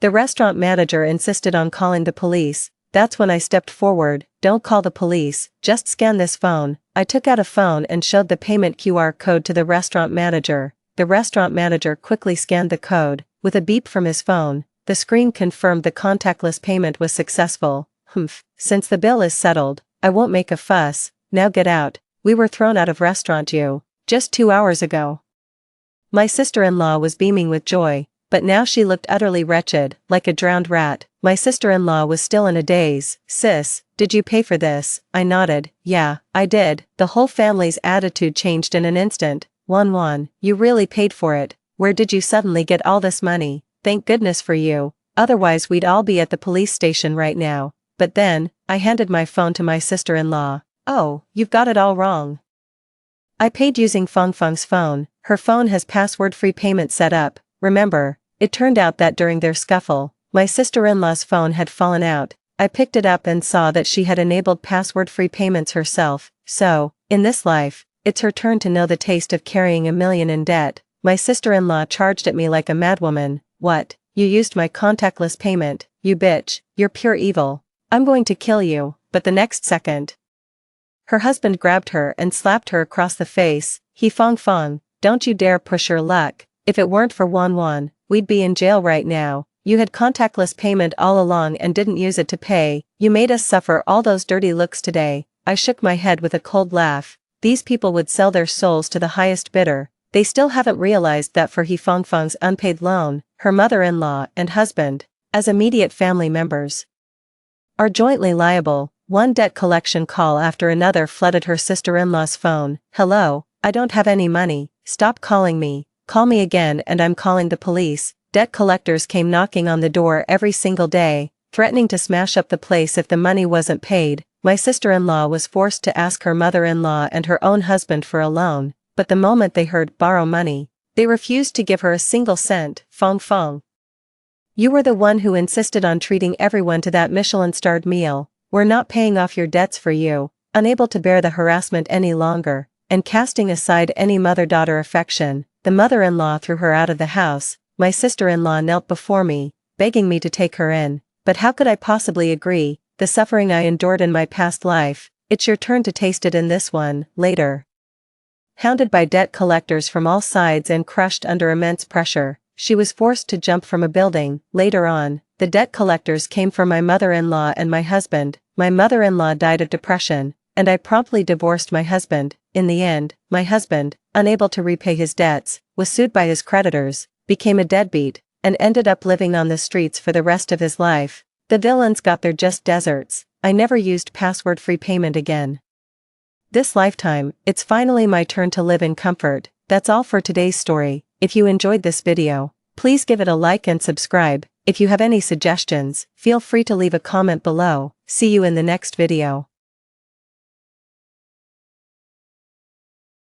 the restaurant manager insisted on calling the police. That's when I stepped forward. Don't call the police, just scan this phone. I took out a phone and showed the payment QR code to the restaurant manager. The restaurant manager quickly scanned the code. With a beep from his phone, the screen confirmed the contactless payment was successful. Humph, since the bill is settled, I won't make a fuss. Now get out. We were thrown out of restaurant just 2 hours ago. My sister-in-law was beaming with joy, but now she looked utterly wretched, like a drowned rat. My sister-in-law was still in a daze. Sis, did you pay for this? I nodded. Yeah, I did. The whole family's attitude changed in an instant. Wan, you really paid for it. Where did you suddenly get all this money? Thank goodness for you. Otherwise we'd all be at the police station right now. But then, I handed my phone to my sister-in-law. Oh, you've got it all wrong. I paid using Fong Fong's phone. Her phone has password-free payment set up. Remember, it turned out that during their scuffle, my sister-in-law's phone had fallen out. I picked it up and saw that she had enabled password-free payments herself. So, in this life, it's her turn to know the taste of carrying $1 million in debt. My sister-in-law charged at me like a madwoman. What? You used my contactless payment, you bitch. You're pure evil. I'm going to kill you. But the next second, her husband grabbed her and slapped her across the face. Fong Fong, don't you dare push your luck. If it weren't for Wan, we'd be in jail right now. You had contactless payment all along and didn't use it to pay. You made us suffer all those dirty looks today. I shook my head with a cold laugh. These people would sell their souls to the highest bidder. They still haven't realized that for Fong Fong's unpaid loan, her mother-in-law and husband, as immediate family members, are jointly liable. One debt collection call after another flooded her sister-in-law's phone. Hello, I don't have any money. Stop calling me. Call me again and I'm calling the police. Debt collectors came knocking on the door every single day, threatening to smash up the place if the money wasn't paid. My sister-in-law was forced to ask her mother-in-law and her own husband for a loan, but the moment they heard borrow money, they refused to give her a single cent. Fong Fong, you were the one who insisted on treating everyone to that Michelin-starred meal. We're not paying off your debts for you. Unable to bear the harassment any longer, and casting aside any mother-daughter affection, the mother-in-law threw her out of the house. My sister-in-law knelt before me, begging me to take her in. But how could I possibly agree? The suffering I endured in my past life, it's your turn to taste it in this one, later. Hounded by debt collectors from all sides and crushed under immense pressure, she was forced to jump from a building. Later on, the debt collectors came for my mother-in-law and my husband. My mother-in-law died of depression, and I promptly divorced my husband. in the end, my husband, unable to repay his debts, was sued by his creditors, became a deadbeat, and ended up living on the streets for the rest of his life. The villains got their just desserts. I never used password-free payment again. This lifetime, it's finally my turn to live in comfort. That's all for today's story. If you enjoyed this video, please give it a like and subscribe. If you have any suggestions, feel free to leave a comment below. See you in the next video.